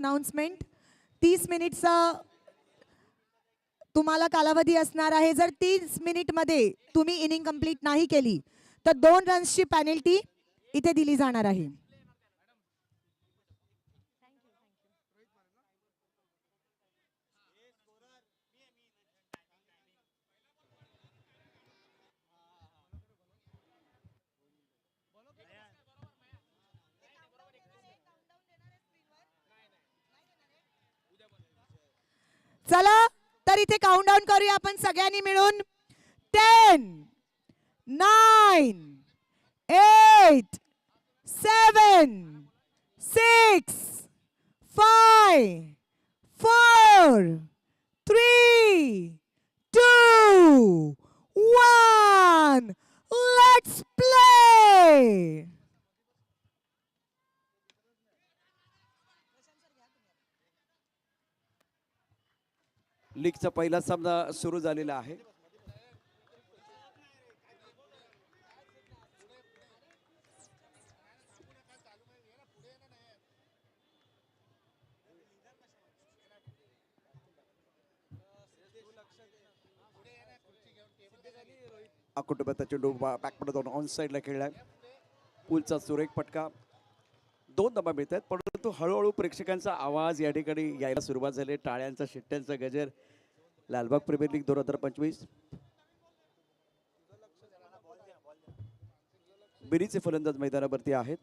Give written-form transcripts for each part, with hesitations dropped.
Announcement 30 मिनिटचा तुम्हाला कालावधी असणार आहे. जर 30 मिनिटमध्ये तुम्ही इनिंग कंप्लीट नाही केली तर 2 रन्सची पेनल्टी इथे दिली जाणार आहे. चला तर इथे काउंटडाऊन करूया आपण सगळ्यांनी मिळून. 10 9 8 7 6 5 4 3 2 1 लेट्स प्ले. लीगचा पहिला सामना सुरू झालेला आहे. कुटुंबाचा चेंडू बॅकमध्ये जाऊन ऑन साईडला खेळलाय. पूलचा सुरेख फटका. 2 धावा मिळत आहेत, परंतु हळूहळू प्रेक्षकांचा आवाज या ठिकाणी यायला सुरुवात झाली. टाळ्यांचा शिट्ट्यांचा गजर. Lalbaug premier league 2025. बिरीचे फलंदाज मैदानावरती आहेत.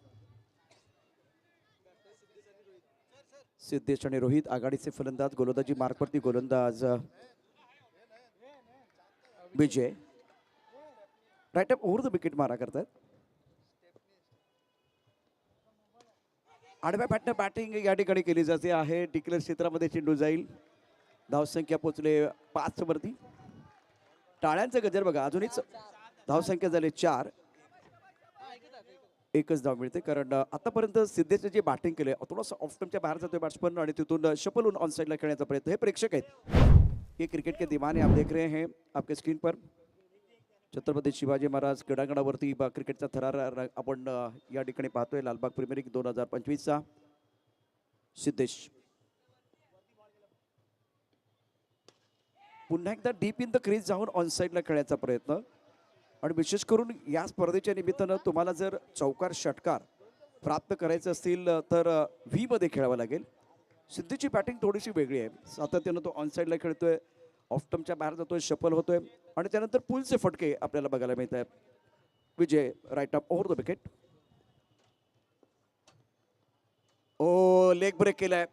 सिद्धेश आणि रोहित आघाडीचे फलंदाज. गोलंदाजी मार्कवरती गोलंदाज Vijay. Right up over the wicket मारा करतात. आडव्या बॅटनं बॅटिंग या ठिकाणी केली जाते आहे. डिक्लेअर क्षेत्रामध्ये चेंडू जाईल. धावसंख्या पोहोचले 5 वरती. टाळ्यांचा गजर बघा. अजूनच धावसंख्या झाली 4. एकच धाव मिळते कारण आतापर्यंत सिद्धेशने जे बॅटिंग केले थोडंसं ऑफ स्टंपच्या बाहेर जातोय बॅट्समन आणि तिथून शफल होऊन ऑन साइडला खेळण्याचा प्रयत्न. हे प्रेक्षक आहेत. ये क्रिकेट के दीवाने आप देख रहे हैं आपके स्क्रीन पर. छत्रपती शिवाजी महाराज क्रीडांगणावरती क्रिकेटचा थरार आपण या ठिकाणी पाहतोय. लालबाग प्रीमियर लीग 2025चा सिद्धेश पुन्हा एकदा डीप इन द क्रीज जाऊन ऑन साइडला खेळण्याचा प्रयत्न. आणि विशेष करून या स्पर्धेच्या निमित्तानं तुम्हाला जर चौकार षटकार प्राप्त करायचं असतील तर व्ही मध्ये खेळावं लागेल. सिद्धीची बॅटिंग थोडीशी वेगळी आहे. सातत्यानं तो ऑन साइडला खेळतोय. ऑफ स्टंपच्या बाहेर जातोय. शफल होतोय आणि त्यानंतर पुलचे फटके आपल्याला बघायला मिळत आहेत. Vijay right up over the wicket. ओ लेग ब्रेक केलाय.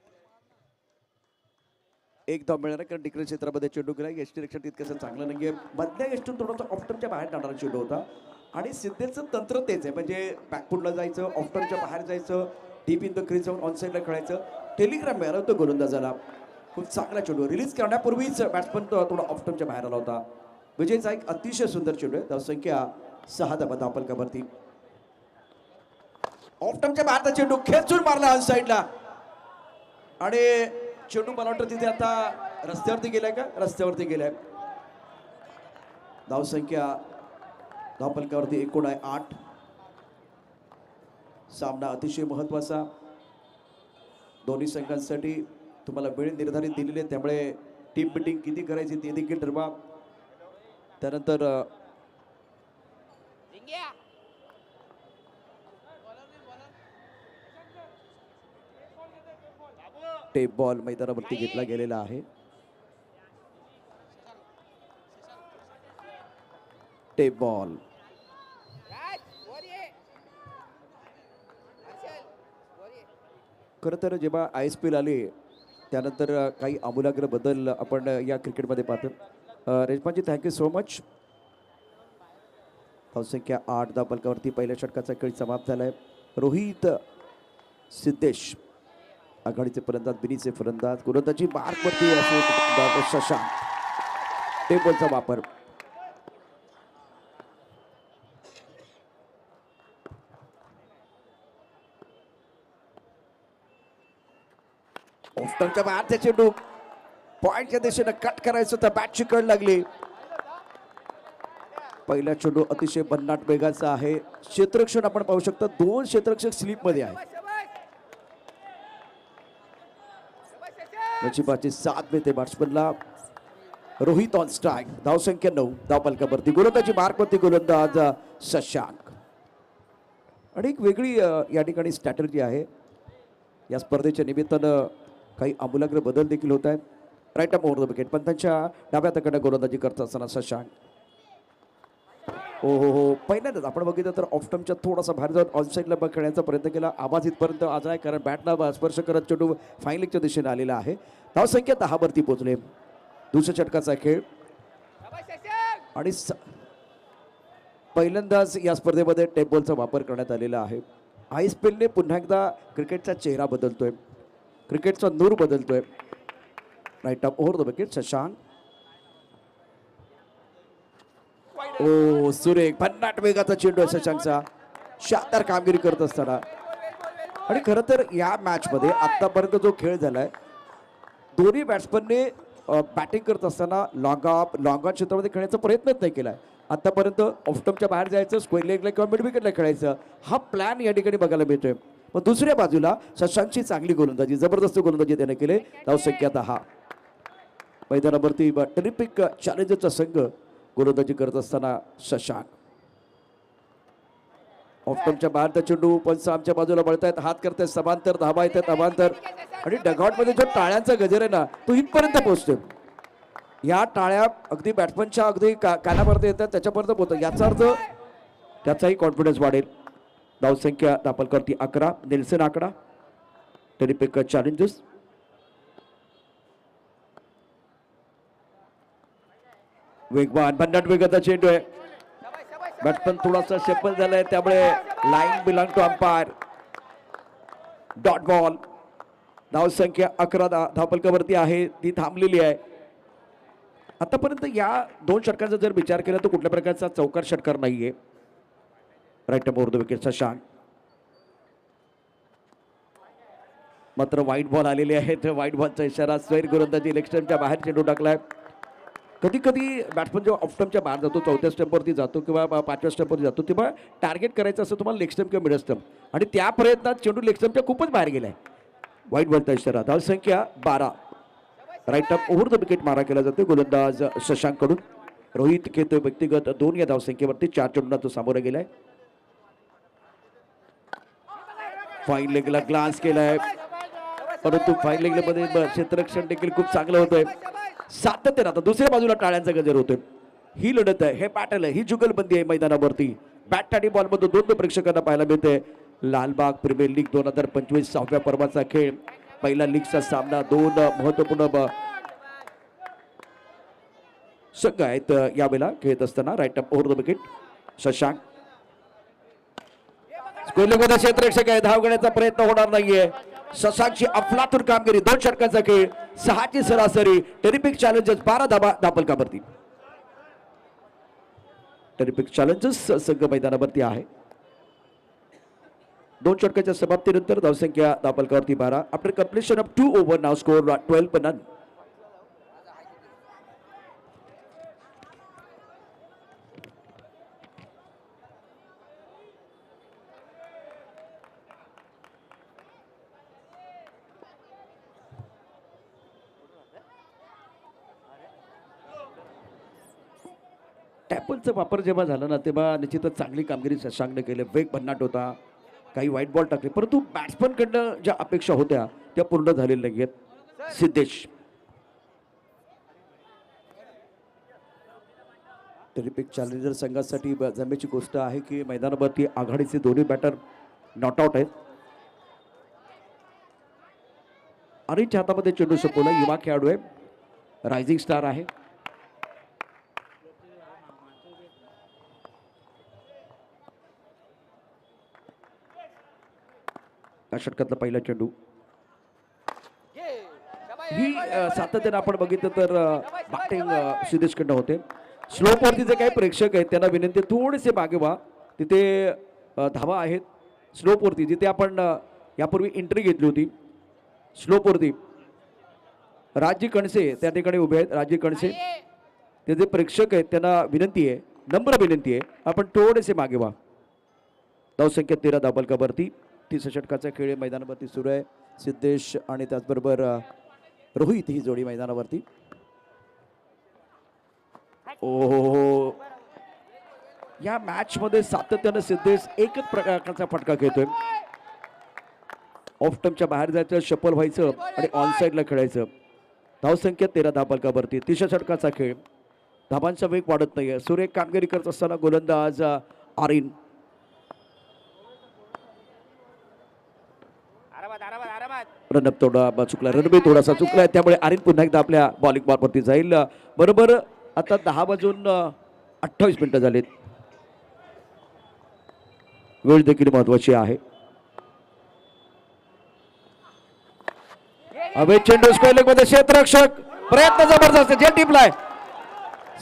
एक धाव मिळणार कारण डिक्लेअर क्षेत्रामध्ये चेंडू गेला. यष्टी रक्षण तितकंसं चांगलं नाहीये. मधल्या यष्टीतून थोडासा ऑफ स्टंपच्या बाहेर जाणारा चेंडू होता आणि सिद्धेचं तंत्र तेच आहे. म्हणजे बॅकफुटला जायचं, ऑफ स्टंपच्या बाहेर जायचं, डीप इन द क्रीज जाऊन ऑन साइडला खेळायचं. टेलिग्राम मिळाला होतं गोलंदाजाला. खूप चांगला चेंडू रिलीज करण्यापूर्वीच बॅट्समन थोडा ऑफ स्टंपच्या बाहेर आला होता. विजयचा एक अतिशय सुंदर चेंडू आहे. धावसंख्या 6 धावा धावफलकावरती. ऑफ स्टंपच्या बाहेरचा चेंडू खेचून मारला ऑन साइडला आणि चेंडू मला वाटतं तिथे आता रस्त्यावरती गेलाय का? रस्त्यावरती गेलाय. धावसंख्या धावफलकावरती एकूण आहे 8. सामना अतिशय महत्वाचा दोन्ही संघांसाठी. तुम्हाला वेळ निर्धारित दिलेली आहे त्यामुळे टीम मीटिंग किती करायची ते देखील ठरवा. त्यानंतर टेप बॉल मैदानावरती घेतला गेलेला आहे. टेप बॉल खरं तर जेव्हा ISPL आली त्यानंतर काही आमूलाग्र बदल आपण या क्रिकेटमध्ये पाहतो. रेजमानजी थँक्यू सो मच. धावसंख्या 8 धावफलकावरती पहिल्या षटकाचा खेळ समाप्त झालाय. रोहित, सिद्धेश आघाडीचे फलंदाज, बिनीचे फलंदाज. गोलंदाजी मार्कवरती शशांक. टेबलचा वापर. ऑफस्टंपच्या बाहेरचा चेंडू पॉइंटच्या दिशेने कट करायचं तर बॅटची कड लागली. पहिला चेंडू अतिशय भन्नाट वेगाचा आहे. क्षेत्ररक्षण आपण पाहू शकता 2 क्षेत्ररक्षक स्लिप मध्ये आहे. नशिबाची साथ मिळते बॅट्समनला. Rohit on strike. धावसंख्या 9. धावपलकावरती गोलंदाजी मार्कवरती गोलंदाज शशांक. आणि एक वेगळी या ठिकाणी स्ट्रॅटर्जी आहे. या स्पर्धेच्या निमित्तानं काही आमूलाग्र बदल देखील होत आहेत. Right up over the wicket. पंतांच्या डाव्या हाताकडे गोलंदाजी करत असताना शशांक. हो पहिल्यांदाच आपण बघितलं तर ऑफस्टम्पच्या थोडासा बाहेर जाऊन ऑनसाईडला खेळण्याचा प्रयत्न केला. आवाज इथपर्यंत आज आहे कारण बॅटला स्पर्श करत चेंडू फायनलिंगच्या दिशेने आलेला आहे. धावसंख्या 10 वरती पोहोचले. दुसऱ्या षटकाचा खेळ आणि पहिल्यांदाच या स्पर्धेमध्ये टेबलचा वापर करण्यात आलेला आहे. आयएसपीएलने पुन्हा एकदा क्रिकेटचा चेहरा बदलतोय, क्रिकेटचा नूर बदलतोय. Right up over the wicket. Shashank. ओ सुरेख भन्नाट वेगाचा चेंडू आहे शशांकचा. शानदार कामगिरी करत असताना. आणि खरं तर या मॅच मध्ये आतापर्यंत जो खेळ झालाय दोन्ही बॅट्समनने बॅटिंग करत असताना लॉंग ऑन क्षेत्रामध्ये खेळण्याचा प्रयत्नच नाही केलाय आतापर्यंत. ऑफस्टम्पच्या बाहेर जायचं, स्क्वेअर लेगला किंवा मिड विकेटला खेळायचं, हा प्लॅन या ठिकाणी बघायला मिळतोय. मग दुसऱ्या बाजूला शशांकची चांगली गोलंदाजी, जबरदस्त गोलंदाजी त्याने केले. धावसंख्या 10. मैदानावरती टेरिफिक चॅलेंजरचा संघ गोलंदाजी करत असताना शशांक. ऑफस्टम्पच्या बाहेरचा चेंडू पंच आमच्या बाजूला वळतायत, हात करतायत समांतर, धाबा येतात अमांतर. आणि डगआउटमध्ये जो टाळ्यांचा गजर आहे ना तो इथपर्यंत पोहोचतो. या टाळ्या अगदी बॅट्समनच्या अगदी कानापर्यंत येतात, त्याच्यापर्यंत पोहोचतात. याचा अर्थ त्याचाही कॉन्फिडन्स वाढेल. धावसंख्या दापलकरती 11. नेल्सन आकडा. Terrific challenges. वेगवान भन्नाट वेगाचा चेंडू आहे. बॅट्समन थोडासा सेपल झालाय त्यामुळे line belong to umpire. Dot ball. धावसंख्या 11 धावपलकावरती आहे, ती थांबलेली आहे. आतापर्यंत या 2 षटकांचा जर विचार केला तर कुठल्या प्रकारचा चौकार षटकार नाहीये. Right up over the wicket. Shashank. मात्र व्हाईट बॉल आलेले आहेत. व्हाईट बॉलचा इशारा. स्वैर गोलंदाजी लेग स्टंपच्या बाहेर चेंडू टाकलाय. कधी कधी बॅट्समन जेव्हा ऑफ स्टंपच्या बाहेर जातो, 4थ्या स्टंपवरती जातो किंवा 5व्या स्टंपवरती जातो, तेव्हा टार्गेट करायचं असं तुम्हाला लेग स्टंप किंवा मिड स्टंप आणि त्या प्रयत्नात चेंडू लेग स्टंपच्या खूपच बाहेर गेलाय. व्हाईट बॉलचा इशारा. धावसंख्या 12. Right up over the wicket मारा केला जातो गोलंदाज शशांक कडून. रोहित खेळतोय व्यक्तिगत 2 या धावसंख्येवरती. 4 चेंडूंना तो सामोरा गेलाय. फाईन लेगला ग्लान्स केलाय परंतु फाईन लेगमध्ये क्षेत्ररक्षण देखील खूप चांगलं होतंय. सातत्याने आता दुसऱ्या बाजूला टाळ्यांचा गजर होतोय. ही लढत आहे, हे बॅटल आहे, ही जुगलबंदी आहे मैदानावरती. बॅट आणि बॉलमध्ये 2 प्रेक्षकांना पाहायला मिळते. लालबाग प्रीमियर लीग 2025 6व्या पर्वाचा खेळ. पहिला लीगचा सामना. 2 महत्वपूर्ण संघ आहेत यावेळेला खेळत असताना. Right up over the wicket. Shashank. स्क्वेअरमध्ये क्षेत्ररक्षक आहे, धाव घेण्याचा प्रयत्न होणार नाहीये. शशांकची अफलातून कामगिरी. 2 षटकांचा खेळ, 6ची सरासरी. टेरिफिक चॅलेंजर्स 12 धाबा धापलकावरती. टेरिफिक चॅलेंजर्स संघ मैदानावरती आहे. 2 षटकाच्या समाप्तीनंतर धावसंख्या धापलकावरती 12. आफ्टर कंप्लीशन ऑफ 2 ओव्हर नाव स्कोर 12 रन. टॅपलचा वापर जेव्हा झाला ना तेव्हा निश्चितच चांगली कामगिरी शशांकने केली. वेग भन्नाट होता, काही व्हाईट बॉल टाकले, परंतु बॅट्समनकडनं ज्या अपेक्षा होत्या त्या पूर्ण झालेल्या नाहीयेत. सिद्धेश. टेरिफिक चॅलेंजर संघासाठी जमेची गोष्ट आहे की मैदानावरती आघाडीचे दोन्ही बॅटर नॉट आउट आहेत. अनिलच्या हातामध्ये चेंडू सोपवला. युवा खेळाडू आहे, रायझिंग स्टार आहे. षटकातला पहिला चेंडू. ही सातत्याने आपण बघितलं तर बॅटिंग सिद्धेशकडनं होते. स्लोपवरती जे काही प्रेक्षक आहेत त्यांना विनंती थोडेसे मागे व्हा. तिथे धावा आहेत स्लोपवरती, जिथे आपण यापूर्वी एंट्री घेतली होती. स्लोपवरती राजी कणसे त्या ठिकाणी उभे आहेत. राजी कणसे ते जे प्रेक्षक आहेत त्यांना विनंती आहे, नम्र विनंती आहे, आपण थोडेसे मागे व्हा. धावसंख्या 13 धावपलकावरती. 30 षटकाचा खेळ मैदानावरती सुरू आहे. सिद्धेश आणि त्याचबरोबर रोहित ही जोडी मैदानावरती. ओ या मॅच मध्ये सातत्यानं सिद्धेश एकच प्रकारचा फटका घेतोय. ऑफ टर्मच्या बाहेर जायचं, शफल व्हायचं आणि ऑन साईडला खेळायचं. धावसंख्या 13 धाबांकावरती. तिसऱ्या षटकाचा खेळ. धाबांचा वेग वाढत नाहीये. सुरेख कामगिरी करत असताना गोलंदाज आरिन. रनअप थोडा चुकला, रनबी थोडासा चुकलाय, त्यामुळे आरिन पुन्हा एकदा आपल्या बॉलिंग बॉलवरती जाईल. बरोबर आता 10:28 झालेत. वेळ देखील महत्वाची आहे. अभय चेंडू स्क्वेअर लेग मध्ये क्षेत्ररक्षक प्रयत्न जबरदस्त जे टिपलाय.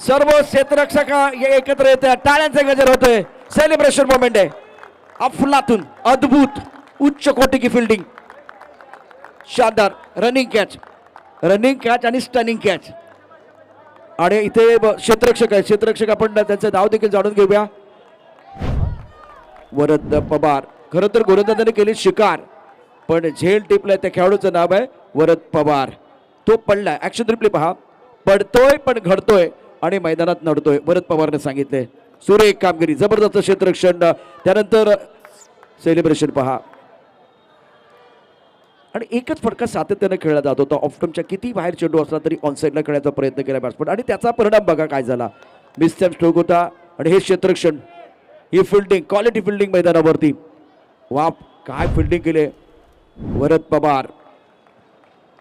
सर्व क्षेत्ररक्षक एकत्र येत टाळ्यांचे गजर होतोय. सेलिब्रेशन मोमेंट आहे. अफलातून अद्भुत उच्च कोटी की फिल्डिंग. शानदार रनिंग कॅच आणि स्टनिंग कॅच. आणि इथे क्षेत्ररक्षक आहे. क्षेत्ररक्षक आपण त्यांचं नाव देखील जाणून घेऊया. वरद पवार. खरं तर गोलंदाजाने केली शिकार, पण झेल टिपलाय त्या खेळाडूचं नाव आहे वरद पवार. तो पडलाय. ऍक्शन रिप्ले पहा. पडतोय पण घडतोय आणि मैदानात नडतोय. वरद पवारने सांगितले. सुरेख कामगिरी, जबरदस्त क्षेत्ररक्षण. त्यानंतर सेलिब्रेशन पहा. आणि एकच फटका सातत्याने खेळला जात होता. ऑफ टर्मच्या किती बाहेर चेंडू असला तरी ऑन साईडला खेळायचा प्रयत्न केला बॅट्समन, आणि त्याचा परिणाम बघा काय झाला. मिसचॅप स्ट्रोक होता आणि हे क्षेत्ररक्षण, ही फिल्डिंग, क्वालिटी फिल्डिंग मैदानावरती. वाप काय फिल्डिंग केले वरद पवार.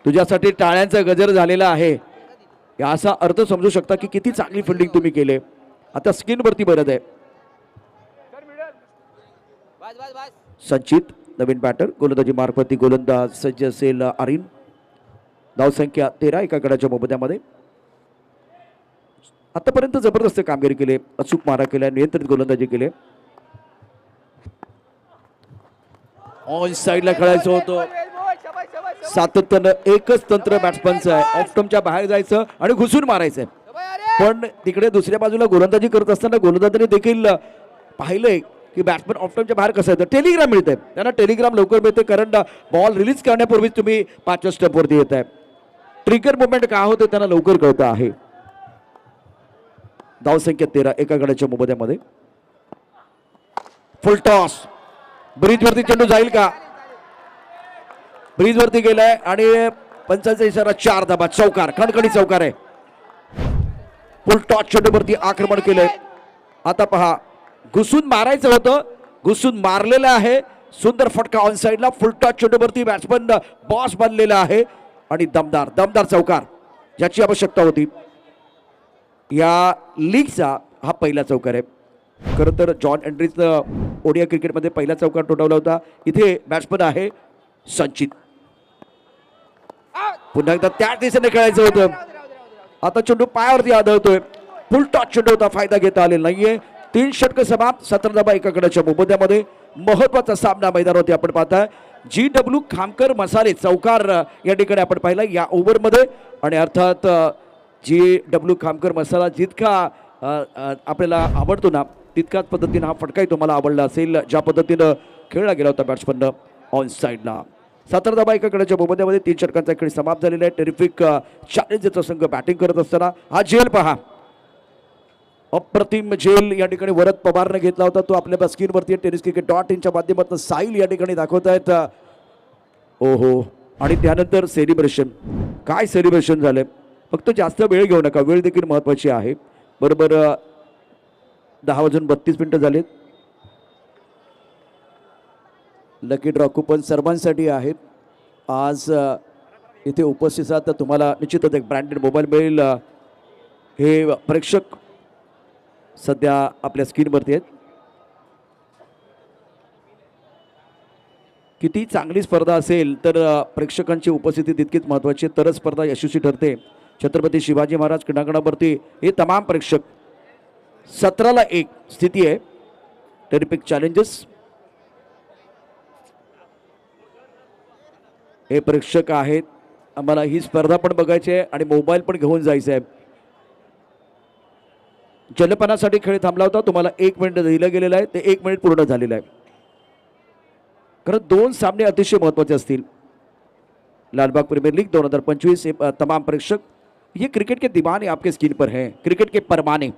तुझ्यासाठी टाळ्यांचा गजर झालेला आहे. याचा अर्थ समजू शकता की किती चांगली फिल्डिंग तुम्ही केले. आता स्क्रीनवरती बरत आहे. संचित नवीन बॅटर. गोलंदाजी मार्फती गोलंदाज सज्ज असेल आरिन. धावसंख्या 13 एका गडाच्या मोबदल्यामध्ये. आतापर्यंत जबरदस्त कामगिरी केली. अचूक मारा केला, नियंत्रित गोलंदाजी केली. ऑन साईडला खेळायचं होतं. सातत्यानं एकच तंत्र बॅट्समनचं आहे. ऑफ टर्मच्या बाहेर जायचं आणि घुसून मारायचंय. पण तिकडे दुसऱ्या बाजूला गोलंदाजी करत असताना गोलंदाजाने देखील पाहिलंय की बॅट्समन ऑफ टर्मच्या बाहेर कसं येतं. टेलिग्राम मिळतंय त्यांना. टेलिग्राम लवकर मिळते कारण बॉल रिलीज करण्यापूर्वीच तुम्ही 5व्या स्टेपवरती येत आहे. ट्रिगर मुवमेंट काय होते त्यांना लवकर कळतं आहे. धावसंख्या 13 एका गडाच्या मोबदल्यामध्ये. फुल टॉस. ब्रिज वरती चेंडू जाईल का? ब्रिज वरती गेलाय आणि पंचांचा इशारा 4 धाबा. चौकार, खणखणी चौकार आहे. फुल टॉस चेंडूवरती आक्रमण केलंय. आता पहा, घुसून मारायचं होतं, घुसून मारलेलं आहे. सुंदर फटका ऑन साईडला. फुल टॉस चेंडूवरती बॅट्समन बॉस बनलेला आहे आणि दमदार चौकार ज्याची आवश्यकता होती. या लीगचा हा पहिला चौकार आहे. खरं तर जॉन एंड्रीजनं ओडिया क्रिकेटमध्ये पहिला चौकार ठोठावला होता. इथे बॅट्समन आहे संचित. पुन्हा एकदा त्याच दिशेने खेळायचं होतं. आता चेंडू पायावरती आदळतोय. फुल टॉस चेंडू होता, फायदा घेता आलेला नाहीये. 3 षटक समाप्त. 17 धाबा एका गडाच्या मोबदल्यामध्ये. महत्वाचा सामना मैदानावरती आपण पाहताय. GW खामकर मसाले चौकार या ठिकाणी आपण पाहिला या ओव्हरमध्ये. आणि अर्थात GW खामकर मसाला जितका आपल्याला आवडतो ना, तितकाच पद्धतीनं हा फटकाही तुम्हाला आवडला असेल, ज्या पद्धतीनं खेळला गेला होता बॅट्समन ऑन साईडला. 17 धाबा एका गडाच्या मोबदल्यामध्ये 3 षटकांचा खेळ समाप्त झालेला आहे. टेरिफिक चॅलेंजचा संघ बॅटिंग करत असताना हा झेल पहा. अप्रतिम झेल या ठिकाणी वरद पवारने घेतला होता. तो आपल्या स्क्रीनवरती tenniscricket.in माध्यमातून साईल या ठिकाणी दाखवत आहेत. ओहो. आणि त्यानंतर सेलिब्रेशन. काय सेलिब्रेशन झालंय. फक्त जास्त वेळ घेऊ नका, वेळ देखील महत्वाची आहे. बरोबर 10:32 झालेत. लकी ड्रॉ कुपन सर्वांसाठी आहेत. आज इथे उपस्थित आहात तर तुम्हाला निश्चितच एक ब्रँडेड मोबाईल मिळेल. हे प्रेक्षक सध्या आपल्या स्क्रीनवरती आहेत. किती चांगली स्पर्धा असेल तर प्रेक्षकांची उपस्थिती तितकीच महत्त्वाची, तरच स्पर्धा यशस्वी ठरते. छत्रपती शिवाजी महाराज क्रीडांगणावरती हे तमाम प्रेक्षक. 17-1 स्थिती आहे. Terrific challenges. हे प्रेक्षक आहेत. आम्हाला ही स्पर्धा पण बघायची आहे आणि मोबाईल पण घेऊन जायचं आहे. जलपानासाठी खेळ थांबला होता. तुम्हाला 1 मिनिट दिलं गेलेलं आहे. ते 1 मिनिट पूर्ण झालेलं आहे. कारण 2 सामने अतिशय महत्त्वाचे असतील. लालबाग प्रीमियर लीग 2025 से तमाम प्रेक्षक, ये क्रिकेट के दीवाने आपके स्क्रीन पर हैं, क्रिकेट के परवाने,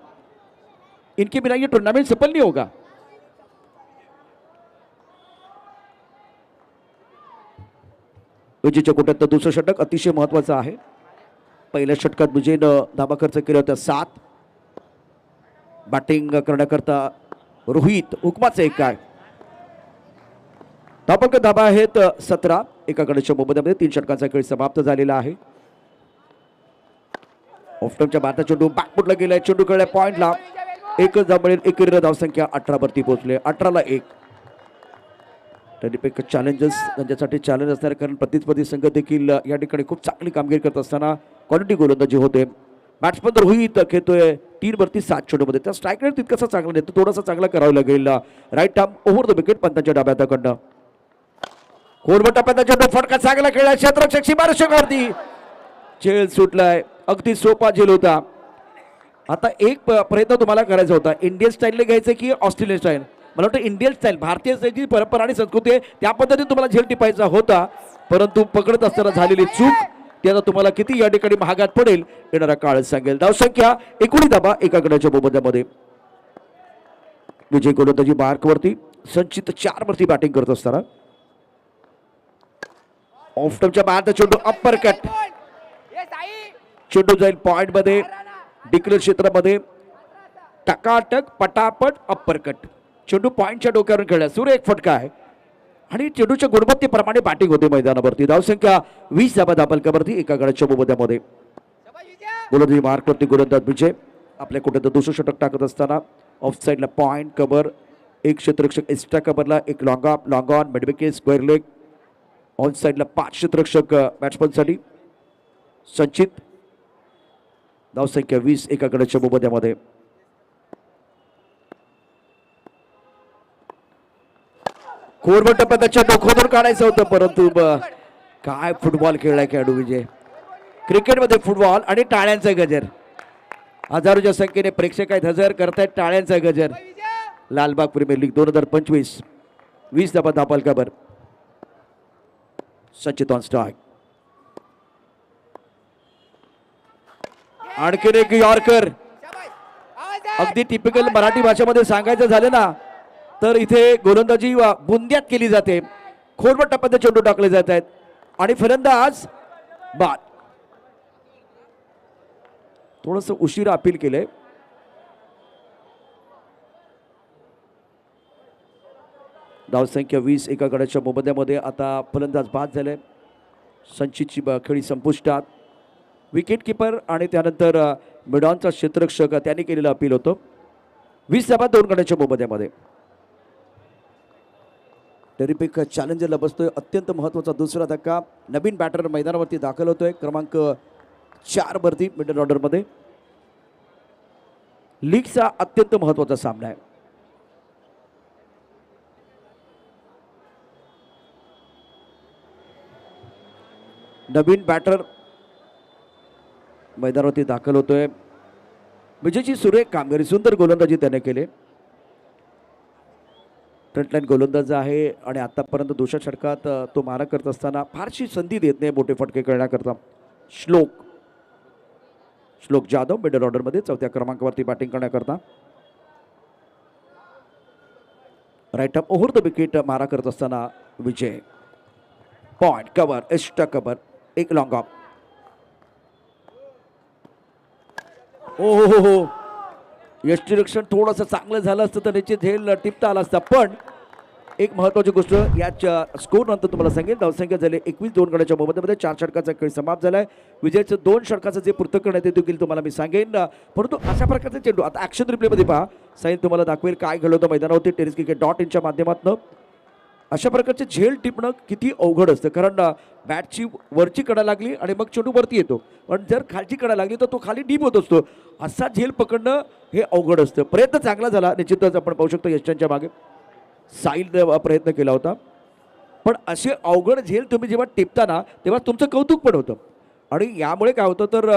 इनके बिना ये टूर्नामेंट सफल नहीं होगा। विजयच्या कोट्यातलं दुसरं षटक अतिशय महत्वाचं आहे। पहिल्या षटकात विजयनं धाबा खर्च केला होता 7। बॅटिंग करण्याकरता रोहित हुकमाचे एक काय धाबांक धाबा आहेत 17। एका गड्याच्या मोबदल्यामध्ये 3 षटकांचा खेळ समाप्त झालेला आहे। ऑफ्टमच्या भारतात चेंडू बॅकफुटला गेलाय, चेंडू खेळलाय पॉइंटला, एकच धाबळेल, एकेरीला धावसंख्या 18 वरती पोहोचले, 18 ला 1। त्यापैकी चॅलेंजेस त्यांच्यासाठी चॅलेंज असणार, कारण प्रतिस्पर्धी संघ देखील या ठिकाणी खूप चांगली कामगिरी करत असताना क्वालिटी गोलंदाजी होते। बॅट्समन रोहित खेळतोय 3 वरती 7 चेंडूमध्ये, त्या स्ट्राईक रेट तितकासा चांगला नाही, तो थोडासा चांगला करावा लागेल। Right arm over the wicket पंतांच्या डाव्या हाताकडनं खोलवटा पदाच्या फटका चांगला खेळला, क्षेत्ररक्षक सीमारक्षकावरती झेल सुटलाय, अगदी सोपा झेल होता। आता एक प्रयत्न तुम्हाला करायचा होता, इंडियन स्टाईलने घ्यायचं की ऑस्ट्रेलियन स्टाईल? मला वाटतं इंडियन स्टाईल, भारतीय स्टाईलची परंपरा आणि संस्कृती आहे, त्या पद्धतीने तुम्हाला झेल टिपायचा होता, परंतु पकडत असताना झालेली चूक ती आता तुम्हाला किती या ठिकाणी महागात पडेल येणारा काळ सांगेल। धावसंख्या 19 धाबा एका गड्याच्या मोबदल्यामध्ये। विजय गोलंदाजी मार्कवरती, संचित 4 वरती बॅटिंग करत असताना ऑफ्टमच्या बाद चेंडू अप्पर कट, चेंडू जाईल पॉइंट मध्ये, डिक्लेअर क्षेत्रामध्ये टकाटक पटापट अप्पर कट, चेंडू पॉइंटच्या डोक्यावरून खेळला, सूर्य एक फटका आहे आणि चेंडूच्या गुणवत्तेप्रमाणे बॅटिंग होते मैदानावरती। धावसंख्या 20 धाबा धाबलकावरती एका गड्याच्या मोबदल्यामध्ये। गोलंदाजी मार्कवरती गोलंदाज विजय आपल्या कुठे दुसरं षटक टाकत असताना ऑफ साईडला पॉइंट कव्हर, एक क्षेत्ररक्षक एक्स्ट्रा कव्हरला, एक long of long on midwicket square leg, on साईडला 5 क्षेत्ररक्षक बॅट्समनसाठी। संचित धावसंख्या 20 एका गड्याच्या मोबदल्यामध्ये। कोरबट टप्प्याच्या डोक्यावर काढायचं होतं, परंतु काय फुटबॉल खेळलाय खेळाडू विजय। क्रिकेटमध्ये फुटबॉल आणि टाळ्यांचा गजर, हजारोच्या संख्येने प्रेक्षक आहेत, हजर करतायत टाळ्यांचा गजर। लालबाग प्रीमियर लीग 2025 20 धाबा धाबलकावर संचित ऑन स्ट्राइक, आणखीन एक यॉर्कर। अगदी टिपिकल मराठी भाषेमध्ये सांगायचं झालं ना तर इथे गोलंदाजी बुंद्यात केली जाते, खोलवट टप्प्यात चेंडू टाकले जात आहेत आणि फलंदाज बाद। थोडस उशिरा अपील केलंय, धावसंख्या 20 एका गड्याच्या मोबदल्यामध्ये। आता फलंदाज बाद झाले, संचितची खेळी संपुष्टात। विकेट किपर आणि त्यानंतर मिडॉनचा क्षेत्ररक्षक त्यांनी केलेलं अपील होतं। 20 धाबा 2 गड्याच्या मोबदल्यामध्ये। टेरिपिक चॅलेंजरला बसतोय अत्यंत महत्त्वाचा दुसरा धक्का, नवीन बॅटर मैदानावरती दाखल होतोय क्रमांक 4 वरती मिडल ऑर्डरमध्ये। लीगचा अत्यंत महत्त्वाचा सामना आहे। नवीन बॅटर मैदानावरती दाखल होतोय, विजयची सुरेख कामगिरी, सुंदर गोलंदाजी त्याने केली, फ्रंटलाईन गोलंदाज आहे आणि आतापर्यंत दुसऱ्या षटकात तो मारा करत असताना फारशी संधी देत नाही मोठे फटके खेळण्याकरता। श्लोक जाधव मिडल ऑर्डरमध्ये 4थ्या क्रमांकावरती बॅटिंग करण्याकरता। Right arm over the wicket मारा करत असताना Vijay, point cover, extra cover, एक लॉंग ऑफ। ओ हो हो, यष्टीरक्षण थोडंसं चांगलं झालं असतं तर याची झेल टिपता आला असता, पण एक महत्त्वाची गोष्ट याच्या स्कोर नंतर तुम्हाला सांगेल। धावसंख्या झाली 21 2 गड्याच्या मोबदल्यामध्ये। 4 षटकाचा खेळ समाप्त झालाय। विजयचं 2 षटकाचं जे पूर्त करण्यात येतो देखील तुम्हाला मी सांगेन, परंतु अशा प्रकारचे चेंडू आता ॲक्शन रिप्लेमध्ये पहा, साईन तुम्हाला दाखवेल काय घडलं होतं मैदानावरती TerraceCricket.in च्या माध्यमातून। अशा प्रकारचे झेल टिपणं किती अवघड असतं, कारण बॅटची वरची कडा लागली आणि मग चेंडू वरती येतो, पण जर खालची कडा लागली तर तो खाली डीप होत असतो। असा झेल पकडणं हे अवघड असतं। प्रयत्न चांगला झाला निश्चितच, आपण पाहू शकतो यशांच्या मागे साईल प्रयत्न केला होता, पण असे अवघड झेल तुम्ही जेव्हा टिपताना तेव्हा तुमचं कौतुक पण होतं आणि यामुळे काय होतं तर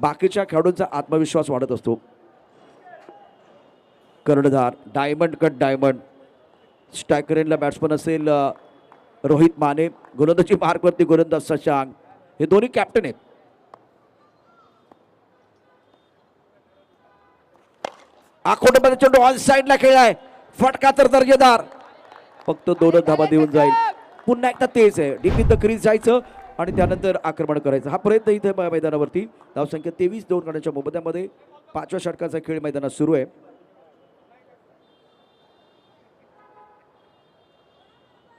बाकीच्या खेळाडूंचा आत्मविश्वास वाढत असतो। कर्णधार डायमंड कट डायमंड, स्ट्रायकर एंडला बॅट्समन असेल रोहित माने, गोलंदाजी मार्कवरती गोलंदाज शशांक, हे दोन्ही कॅप्टन आहेत. आखोटमध्ये चेंडू ऑन साइडला खेळलाय, फटका तर दर्जेदार, फक्त 2 धाबा देऊन जाईल. पुन्हा एकदा तेच आहे, डीप इन द क्रीज जायचं आणि त्यानंतर आक्रमण करायचं, हा प्रयत्न इथे मैदानावरती. धावसंख्या 23, 2 गड्यांच्या मोबदल्यामध्ये 5व्या षटकाचा खेळ मैदानात सुरू आहे.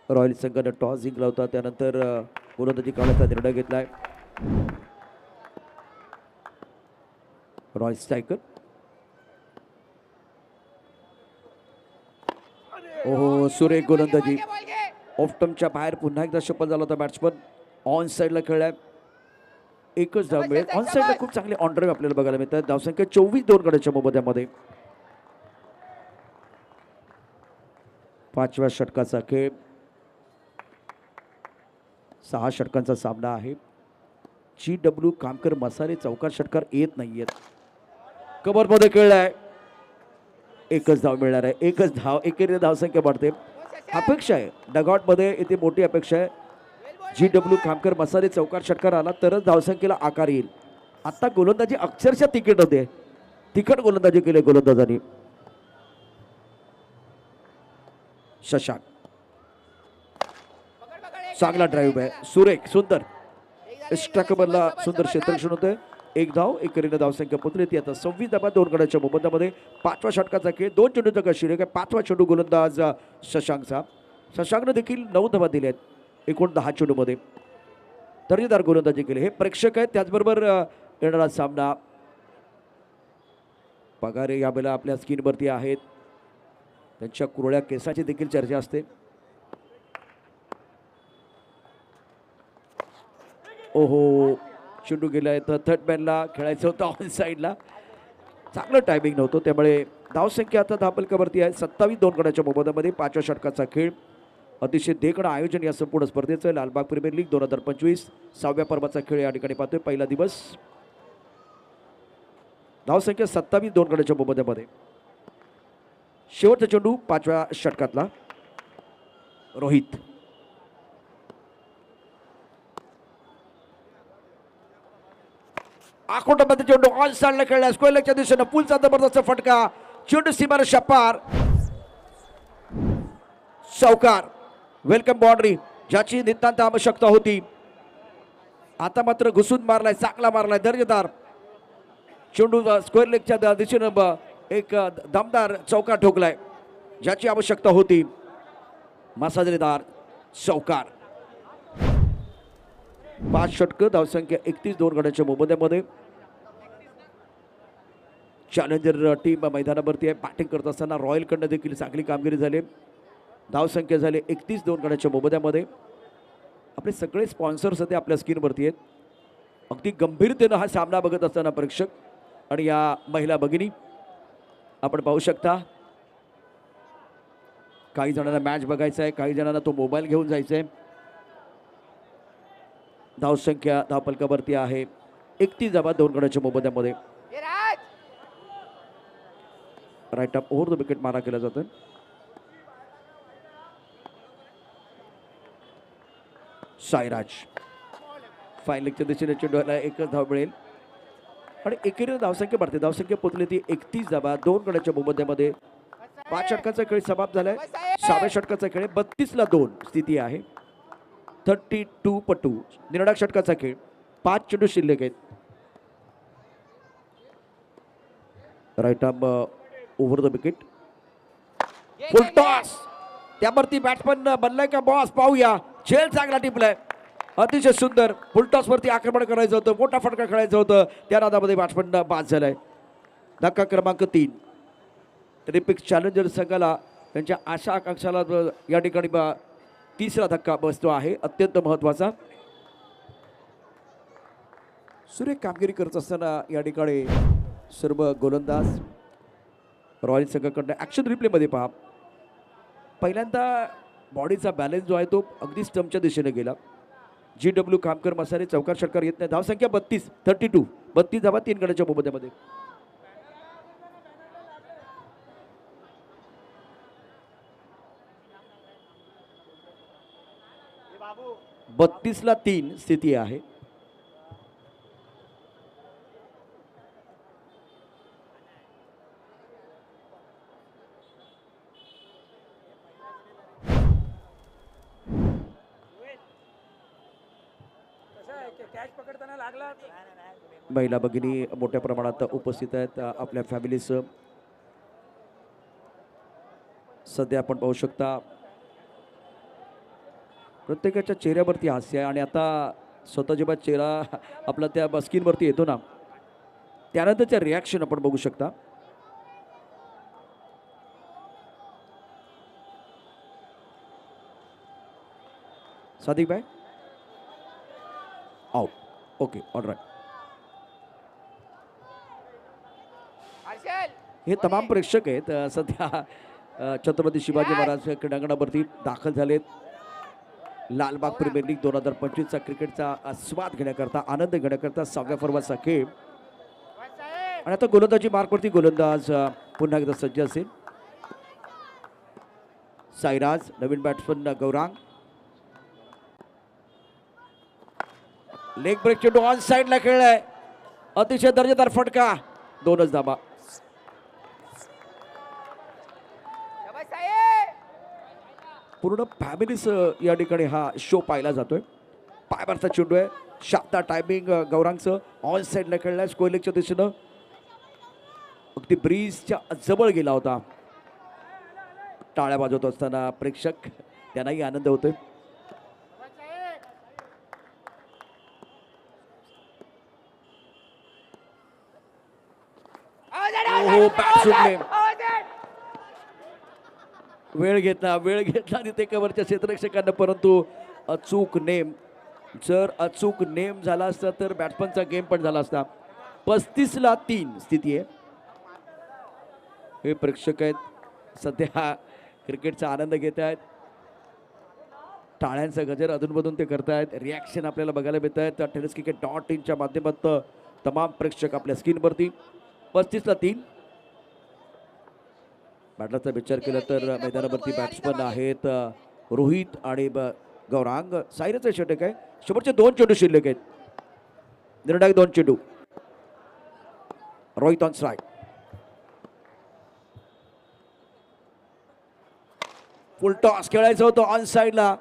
रॉयल संघानं टॉस जिंकला होता, त्यानंतर गोलंदाजी करण्याचा निर्णय घेतलाय. रॉयल स्ट्रायकर, ओहो सुरेख गोलंदाजी, ऑफ्टमच्या बाहेर पुन्हा एकदा सफल झाला होता बॅट्समन. ऑन साइडला खेळलाय, एकच धाव मिळेल. ऑन साइडला खूप चांगले ऑन ड्राईव्ह आपल्याला बघायला मिळतात. धावसंख्या 24, 2 गड्यांच्या मोबदल्यामध्ये 5व्या षटकाचा खेळ. 6 षटकांचा सामना आहे. GW कामकर मसाले चौकार षटकार येत नाहीयेत. कबरमध्ये खेळलाय, एकच धाव मिळणार आहे, एकच धाव. एकेरी धावसंख्या वाढते, अपेक्षा आहे डगआउटमध्ये इथे मोठी अपेक्षा आहे. GW कामकर मसाले चौकार षटकार आला तरच धावसंख्येला आकार येईल. आता गोलंदाजी अक्षरशः तिकीट होते, तिखट गोलंदाजी केली गोलंदाजांनी. शशांक, चांगला ड्राईव्ह आहे, सुरेख सुंदर एक्स्ट्रा कबरला सुंदर क्षेत्ररक्षण होतं. एक धाव, एकेरीने धावसंख्या पोहोचली ती आता 26 धाबा 2 गड्यांच्या मोबदल्यामध्ये. 5व्या षटकाचा खेळ, 2 चेंडूचा गशीर आहे. 5वा चेंडू गोलंदाज शशांकचा. शशांकनं देखील 9 धाबा दिल्या आहेत एकूण 10 चेंडूमध्ये. दर्जेदार गोलंदाजी केली. हे प्रेक्षक आहेत, त्याचबरोबर येणारा सामना पगारे यावेळेला आपल्या स्क्रीनवरती आहेत, त्यांच्या कुरळ्या केसाची देखील चर्चा असते. ओहो चेंडू गेलाय, तर थर्ड मॅनला खेळायचं होतं ऑन साईडला, चांगलं टायमिंग नव्हतं, त्यामुळे धावसंख्या आता धापलकावरती आहे. 27, 2 गड्यांच्या मोबदल्यामध्ये 5व्या षटकाचा खेळ. अतिशय देखणं आयोजन या संपूर्ण स्पर्धेचं. लालबाग प्रीमियर लीग 2025 6व्या पर्वाचा खेळ या ठिकाणी पाहतोय. पहिला दिवस. धावसंख्या 27, 2 गड्यांच्या मोबदल्यामध्ये. शेवटचा चेंडू 5व्या षटकातला. रोहित, आखोटामध्ये चेंडू ऑन साइडला खेळला, स्क्वेअरच्या दिशेनं पुलचा जबरदस्त फटका, चेंडू सीमार शपार, चौकार. वेलकम बाउंड्री, ज्याची नितांत आवश्यकता होती. आता मात्र घुसून मारलाय, चांगला मारलाय, दर्जेदार चेंडू स्क्वेअर लेगच्या दिशेनं एक दमदार चौकार ठोकलाय, ज्याची आवश्यकता होती. मसालेदार चौकार. 5 षटकं, धावसंख्या 31, 2 गड्यांच्या मोबदल्यामध्ये. चॅलेंजर टीम मैदानावरती आहे. बॅटिंग करत असताना रॉयलकडनं देखील चांगली कामगिरी झाली. धावसंख्या झाली 31, 2 गड्यांच्या मोबदल्यामध्ये. आपले सगळे स्पॉन्सर्स होते आपल्या स्क्रीनवरती आहेत. अगदी गंभीरतेनं हा सामना बघत असताना प्रेक्षक आणि या महिला भगिनी आपण पाहू शकता. काही जणांना मॅच बघायचा आहे, काही जणांना तो मोबाईल घेऊन जायचा आहे. धावसंख्या धावपलकावरती आहे 31 धाबा 2 गड्यांच्या मोबदल्यामध्ये. Right up over the wicket मारा केला जातो. साईराज फाईन लेगच्या दिशेने चेंडूला एकच धाव मिळेल आणि एकेरीने धावसंख्या वाढते. धावसंख्या पोहोचली ती 31 धाबा 2 गड्यांच्या मोबदल्यामध्ये. 5 षटकाचा खेळ समाप्त झालाय. 6व्या षटकाचा खेळ 32ला 2 स्थिती आहे. 32 पटू निर्णायक षटकाचा खेळ. 5 चेंडू शिल्लक आहेत. Right arm over the wicket, full toss. त्यावरती बॅट्समन बनलाय का बॉस, पाहूया. झेल चांगला टिपलाय, अतिशय सुंदर. फुल टॉस वरती आक्रमण करायचं होतं, मोठा फटका खेळायचं होतं, त्या नादामध्ये बॅट्समन बाद झालाय. धक्का क्रमांक 3. ट्रिपिक चॅलेंजर संघाला त्यांच्या आशा आकांक्षाला या ठिकाणी तिसरा धक्का बसतो आहे, अत्यंत महत्वाचा. सुरेख कामगिरी करत असताना या ठिकाणी सर्व गोलंदाज रॉयल संघाकडनं ॲक्शन रिप्लेमध्ये पहा. पहिल्यांदा बॉडीचा बॅलन्स जो आहे तो अगदी स्टंपच्या दिशेने गेला. GW कामकर मसाले चौकार षटकार येत नाही. धावसंख्या 32 धावा 3 गड्यांच्या मोबदल्यामध्ये. बत्तीसला 3 स्थिती आहे. महिला भगिनी मोठ्या प्रमाणात उपस्थित आहेत आपल्या फॅमिलीसह. सध्या आपण पाहू शकता प्रत्येकाच्या चेहऱ्यावरती हास्य आहे आणि आता स्वतः जेव्हा चेहरा आपला त्या स्क्रीनवरती येतो ना त्यानंतरच्या रिॲक्शन आपण बघू शकता. सादिक भाई आउट. Okay all right. हे तमाम प्रेक्षक आहेत सध्या छत्रपती शिवाजी महाराज क्रीडांगणावरती दाखल झालेत. लालबाग प्रीमियर लीग 2025चा क्रिकेटचा स्वाद घेण्याकरता आनंद घेण्याकरता 6व्या पर्वाचा खेळ. आणि आता गोलंदाजी मार्कवरती गोलंदाज पुन्हा एकदा सज्ज असेल. साईराज नवीन बॅट्समन गौरांग. लेग ब्रेक चेंडू ऑन साइडला खेळलाय. अतिशय दर्जेदार फटका. 2च धाबा. पूर्ण फॅमिलीस या ठिकाणी हा शो पाहिला जातोय. पायबारचा चेंडू आहे. शाब्दा टायमिंग गौरांगचं ऑन साइडला खेळलाय स्क्वेअर लेगच्या दिशेनं. अगदी ब्रीजच्या जवळ गेला होता. टाळ्या वाजवत असताना प्रेक्षक त्यांनाही आनंद होतोय. वेळ घेतला आणि ते कव्हरच्या क्षेत्ररक्षकांना परंतु अचूक नेम. जर अचूक नेम झाला असता तर बॅट्समनचा गेम पण झाला असता. 35-3 स्थिती आहे. हे प्रेक्षक आहेत सध्या क्रिकेटचा आनंद घेत आहेत. टाळ्यांचा गजर अधूनमधून ते करतायत. रिॲक्शन आपल्याला बघायला मिळत आहेत. tenniscricket.in माध्यमातून तमाम प्रेक्षक आपल्या स्क्रीनवरती. 35-3. बॅटलरचा विचार केला तर मैदानावरती बॅट्समन आहेत रोहित आणि गौरांग. साईराजचा षटक आहे. शेवटचे 2 चेंडू शिल्लक आहेत. निर्णायक 2 चेंडू. Rohit on strike. Full toss खेळायचं होतं ऑन साइडला.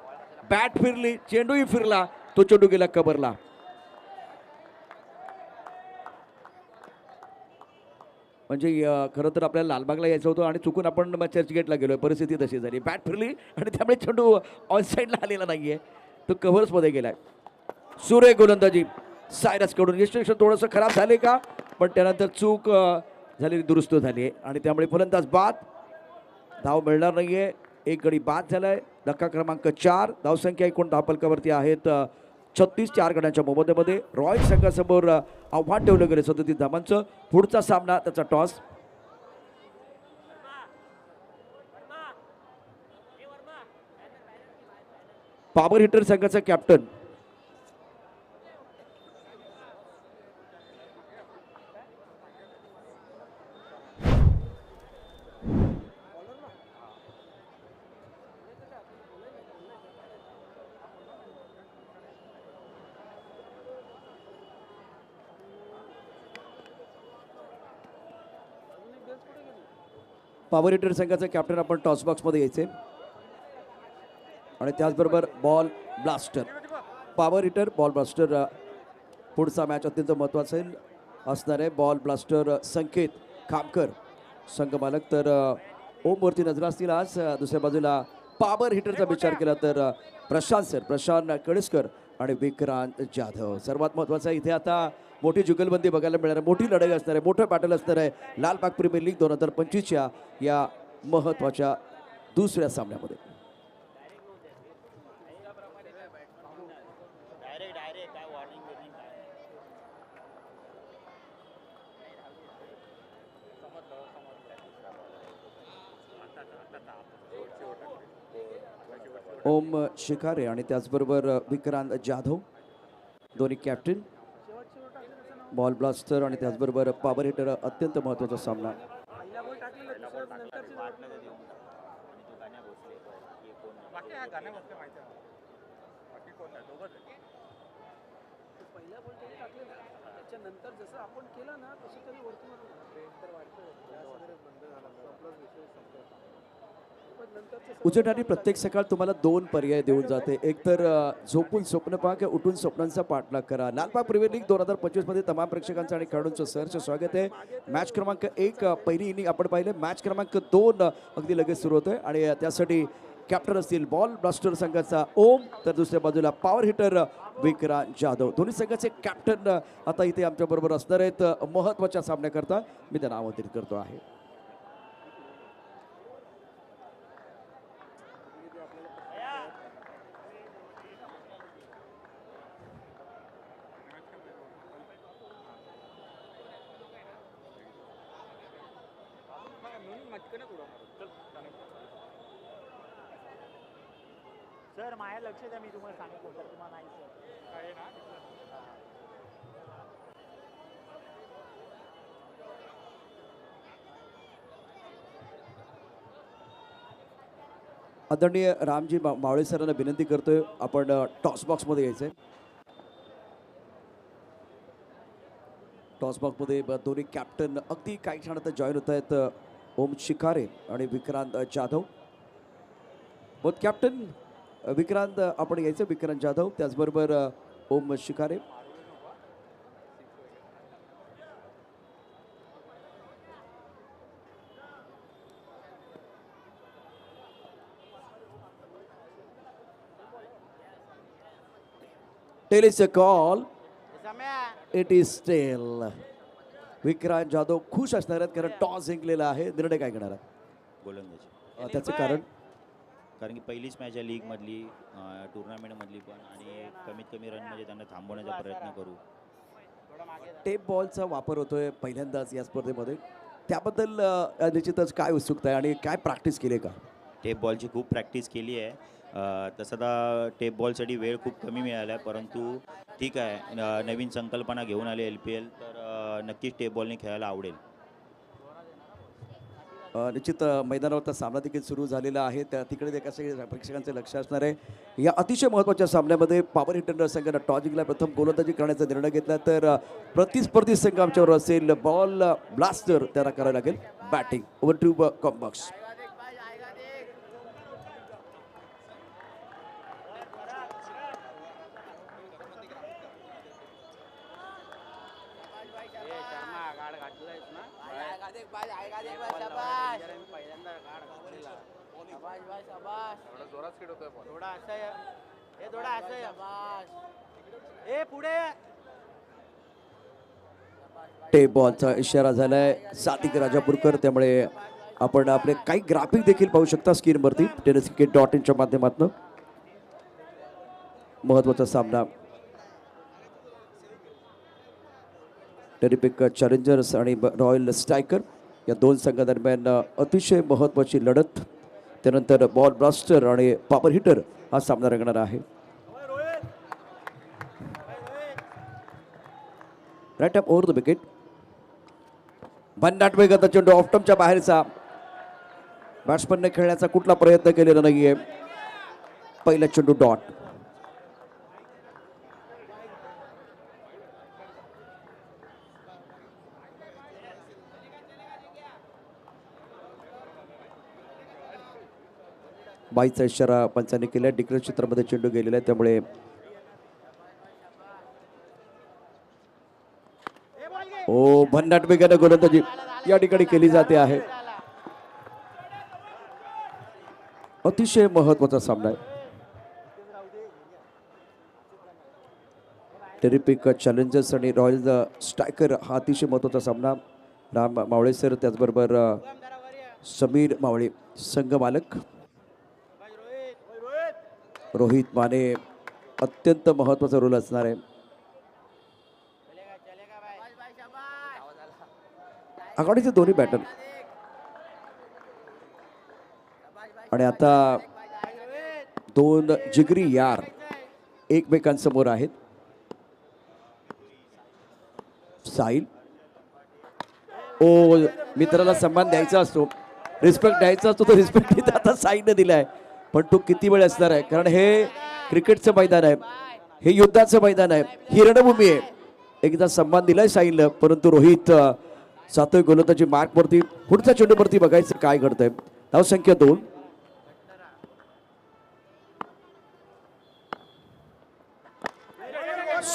बॅट फिरली चेंडूही फिरला. तो चेंडू गेला कबरला. म्हणजे खरं तर आपल्याला लालबागला यायचं होतं आणि चुकून आपण चर्चगेटला गेलोय. परिस्थिती तशी झाली. बॅट फिरली आणि त्यामुळे चेंडू ऑन साइडला आलेला नाहीये. तो कव्हर्समध्ये गेलाय. सुरेख गोलंदाजी सायरस कडून. यष्टिरक्षण थोडंसं खराब झाले का पण त्यानंतर चूक झालेली दुरुस्त झाली आहे आणि त्यामुळे फलंदाज बाद. धाव मिळणार नाहीये. एक गडी बाद झालाय. धक्का क्रमांक 4. धावसंख्या एकूण धावफलकावरती आहेत 36. 4 गड्यांच्या मोबदल्यामध्ये रॉयल संघासमोर आव्हान ठेवलं गेलं 37 धावांचं. पुढचा सामना त्याचा टॉस. पॉवर हिटर संघाचा कॅप्टन पॉवर हिटर संघाचा कॅप्टन आपण टॉस बॉक्समध्ये यायचे आणि त्याचबरोबर ball blaster. Power hitter ball blaster पुढचा मॅच अत्यंत महत्त्वाचा असणार आहे. बॉल ब्लास्टर संकेत खामकर संघमालक तर ओमवरती नजर असतील आज. दुसऱ्या बाजूला पॉवर हिटरचा विचार केला तर प्रशांत कळसकर आणि विक्रांत जाधव. सर्वात महत्त्वाचं इथे आता मोठी जुगलबंदी बघायला मिळणार आहे. मोठी लढाई असणार आहे. मोठं बॅटल असणार आहे लालबाग प्रीमियर लीग 2025च्या या महत्त्वाच्या दुसऱ्या सामन्यामध्ये. ओम शिखारे आणि त्याचबरोबर विक्रांत जाधव दोन्ही कॅप्टन. बॉल ब्लास्टर आणि त्याचबरोबर पॉवर हिटर अत्यंत महत्त्वाचा सामना. उजेडाने प्रत्येक सकाळ तुम्हाला 2 पर्याय देऊन जाते. एक तर झोपून स्वप्न पहा किंवा उठून स्वप्नांचा पाठलाग करा. लालबाग प्रीमियर लीग 2025 मध्ये तमाम प्रेक्षकांचं आणि खेळाडूंचं सहर्ष स्वागत आहे. मॅच क्रमांक 1 पहिली इनिंग आपण पाहिले. मॅच क्रमांक 2 अगदी लगेच सुरू होतोय आणि त्यासाठी कॅप्टन असतील बॉल ब्लास्टर संघाचा ओम, तर दुसऱ्या बाजूला पॉवर हिटर विक्रांत जाधव. दोन्ही संघाचे कॅप्टन आता इथे आमच्या बरोबर असणार आहेत महत्वाच्या सामन्याकरता. मी त्यांना आमंत्रित करतो आहे. सर माझ्या लक्ष द्या, मी तुम्हाला सांगतो सर, तुम्हाला नाही सर. आदरणीय रामजी मावळे सरांना विनंती करतोय आपण टॉस बॉक्समध्ये यायचंय. टॉस बॉक्समध्ये दोन्ही कॅप्टन अगदी काही क्षणात जॉईन होत आहेत. ओम शिकारे आणि विक्रांत जाधव. बोथ कॅप्टन विक्रांत आपण यायचं, विक्रांत जाधव त्याचबरोबर ओम शिकारे. Tail is a call. It is tail. Vikrant Jadhav खुश असणार आहेत कारण टॉस जिंकलेला आहे. निर्णय काय घेणार आहेत? गोलंदाजी. त्याचं कारण कारण की पहिलीच मॅच आहे लीगमधली, टुर्नामेंटमधली पण, आणि कमीत कमी रन म्हणजे त्यांना थांबवण्याचा प्रयत्न करू. टेप बॉलचा वापर होतोय पहिल्यांदाच या स्पर्धेमध्ये. त्याबद्दल निश्चितच काय उत्सुकता आहे आणि काय प्रॅक्टिस केली का? टेप बॉलची खूप प्रॅक्टिस केली आहे. तसं तर टेप बॉलसाठी वेळ खूप कमी मिळाला आहे, परंतु ठीक आहे, नवीन संकल्पना घेऊन आली LPL, तर नक्कीच टेप बॉलने खेळायला आवडेल. निश्चित मैदानावरचा सामना देखील सुरू झालेला आहे. त्या तिकडे देखील सगळे प्रेक्षकांचे लक्ष असणार आहे. या अतिशय महत्त्वाच्या सामन्यामध्ये पॉवर हिटर संघाने टॉस जिंकला, प्रथम गोलंदाजी करण्याचा निर्णय घेतला, तर प्रतिस्पर्धी संघ आमच्यावर असेल बॉल ब्लास्टर, त्याला करायला लागेल batting. Over to combox. Tape बॉलचा इशारा झालाय सातिक राजापूरकर. त्यामुळे आपण आपले काही ग्राफिक देखील पाहू शकता स्क्रीनवरती tenniscricket.in च्या माध्यमातून. महत्वाचा सामना टेरिपिक चॅलेंजर्स आणि रॉयल स्ट्रायकर या दोन संघादरम्यान अतिशय महत्त्वाची लढत. त्यानंतर बॉल ब्लास्टर आणि पॉवर हिटर हा सामना रंगणार आहे. Right up over the wicket. भन्नाट वेगाचा चेंडू ऑफ्टमच्या बाहेरचा. बॅट्समनने खेळण्याचा कुठला प्रयत्न केलेला नाहीये. पहिला चेंडू डॉट. बाईचा इशारा पंचांनी केला. डिक्लेअर क्षेत्रामध्ये चेंडू गेलेला आहे, त्यामुळे भन्नाट वेगाने गोलंदाजी या ठिकाणी केली जाते आहे. अतिशय महत्वाचा सामना आहे. टेरिपिक चॅलेंजर्स आणि रॉयल स्ट्रायकर हा अतिशय महत्वाचा सामना. राम मावळे सर, त्याचबरोबर समीर मावळे संघ मालक, रोहित माने अत्यंत महत्वाचा रोल असणार आहे. आघाडीचे दोन्ही बॅटर आणि आता दोन जिगरी यार एकमेकांसमोर आहेत. साहिल, ओ मित्राला सन्मान द्यायचा असतो, रिस्पेक्ट द्यायचा असतो, तो रिस्पेक्ट आता साहिलने दिलाय. पण तो किती वेळ असणार आहे, कारण हे क्रिकेटचं मैदान आहे, हे युद्धाचं मैदान आहे, ही रणभूमी आहे. एकदा सन्मान दिलाय साहिलनं, परंतु रोहित जातोय गोलंदाजी मार्कवरती. पुढच्या चेंडूवरती बघायचं काय घडतंय. धावसंख्या 2.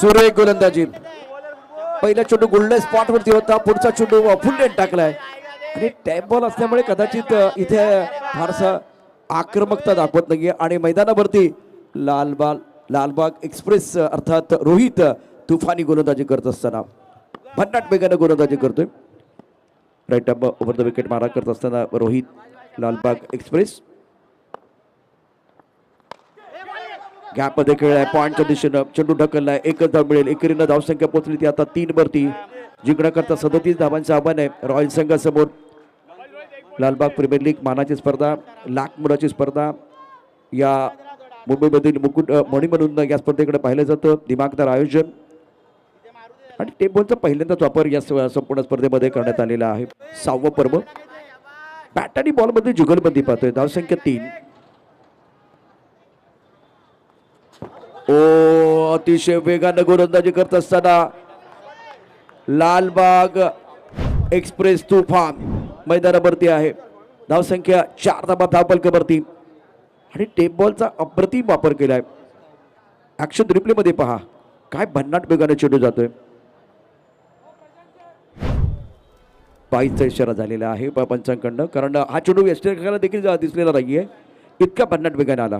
सुरेख गोलंदाजी. पहिला चेंडू गोल्डन स्पॉट वरती होता, पुढचा चेंडू फुल नेट टाकलाय आणि टॅप बॉल असल्यामुळे कदाचित इथे फारसा आक्रमकता दाखवत नाहीये आणि मैदानावरती लालबाग एक्सप्रेस अर्थात रोहित तुफानी गोलंदाजी करत असताना भन्नाट वेगाने गोलंदाजी करतोय. Right up over the wicket मारा करत असताना रोहित लालबाग एक्सप्रेस गॅपमध्ये खेळलाय, पॉईंटच्या दिशेनं चेंडू ढकललाय, एकच धाव मिळेल. एकेरीनं धावसंख्या पोहोचली ती आता 3 वरती. जिंकण्याकरता 37 धावांचं आव्हान आहे रॉयल संघासमोर. लालबाग प्रीमियर लीग मानाची स्पर्धा, लाख मुलाची स्पर्धा या मुंबईमधील मुकुट मणी म्हणून या स्पर्धेकडे पाहिलं जातं. दिमागदार आयोजन आणि टेप बॉलचा पहिल्यांदाच वापर या संपूर्ण स्पर्धेमध्ये करण्यात आलेला आहे. 6वं पर्व. बॅट आणि बॉलमध्ये जुगलबंदी पाहतोय. धावसंख्या 3. अतिशय वेगानं गोलंदाजी करत असताना लालबाग एक्सप्रेस तुफान मैदानावरती आहे. धावसंख्या 4 धावा धावफलकावरती आणि टेप बॉलचा अप्रतिम वापर केलाय. ऍक्शन रिप्ले मध्ये पहा काय भन्नाट वेगाने चेंडू जातोय. 22चा इशारा झालेला आहे पंचांकडनं, कारण हा चेंडू यष्टीरक्षकाला देखील दिसलेला नाहीये, इतका भन्नाट वेगाने आला.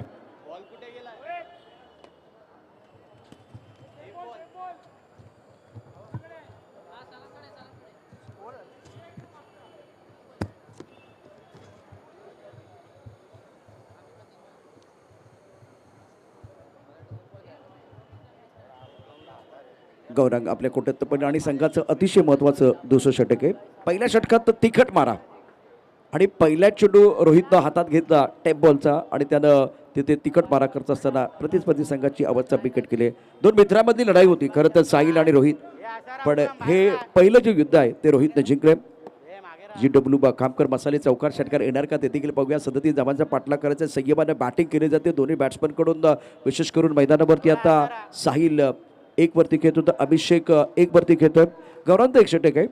गौरंग आपल्या कोट्यात पण आणि संघाचं अतिशय महत्त्वाचं दुसरं षटक आहे. पहिल्या षटकात तिखट मारा आणि पहिल्या चेंडू रोहितनं हातात घेतला टॅप बॉलचा आणि त्यानं तिथे तिखट मारा करत असताना प्रतिस्पर्धी संघाची अवस्था बिकट केली. 2 मित्रांमधली लढाई होती खरं तर, साहिल आणि रोहित, पण हे पहिलं जे युद्ध आहे ते रोहितनं जिंकले. GW खामकर मसाले चौकार षटकार येणार का ते देखील पाहूया. 37 धावांचा पाठलाग करायचा, संयमाने बॅटिंग केली जाते दोन्ही बॅट्समनकडून. विशेष करून मैदानावरती आता साहिल 1 वरती खेळत होता, अभिषेक 1 वरती खेळतोय. गौरांत एक षटक आहे.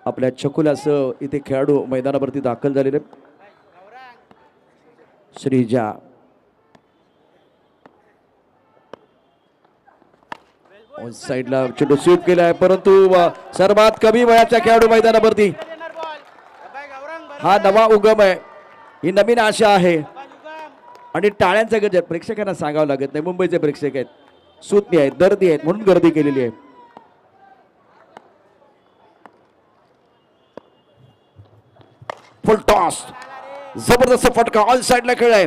आपल्या छकुलासह इथे खेळाडू मैदानावरती दाखल झालेले. श्रीजा ऑन साइडला चेंडू स्वीप केलाय, परंतु सर्वात कमी वयाच्या खेळाडू मैदानावरती. हा नवा उगम आहे, ही नवीन आशा आहे आणि टाळ्यांचा गजर प्रेक्षकांना सांगावं लागत नाही. मुंबईचे प्रेक्षक आहेत, सुज्ञ आहेत, दर्दी आहेत म्हणून गर्दी केलेली आहे. फुल टॉस, जबरदस्त फटका ऑन साइडला खेळाय,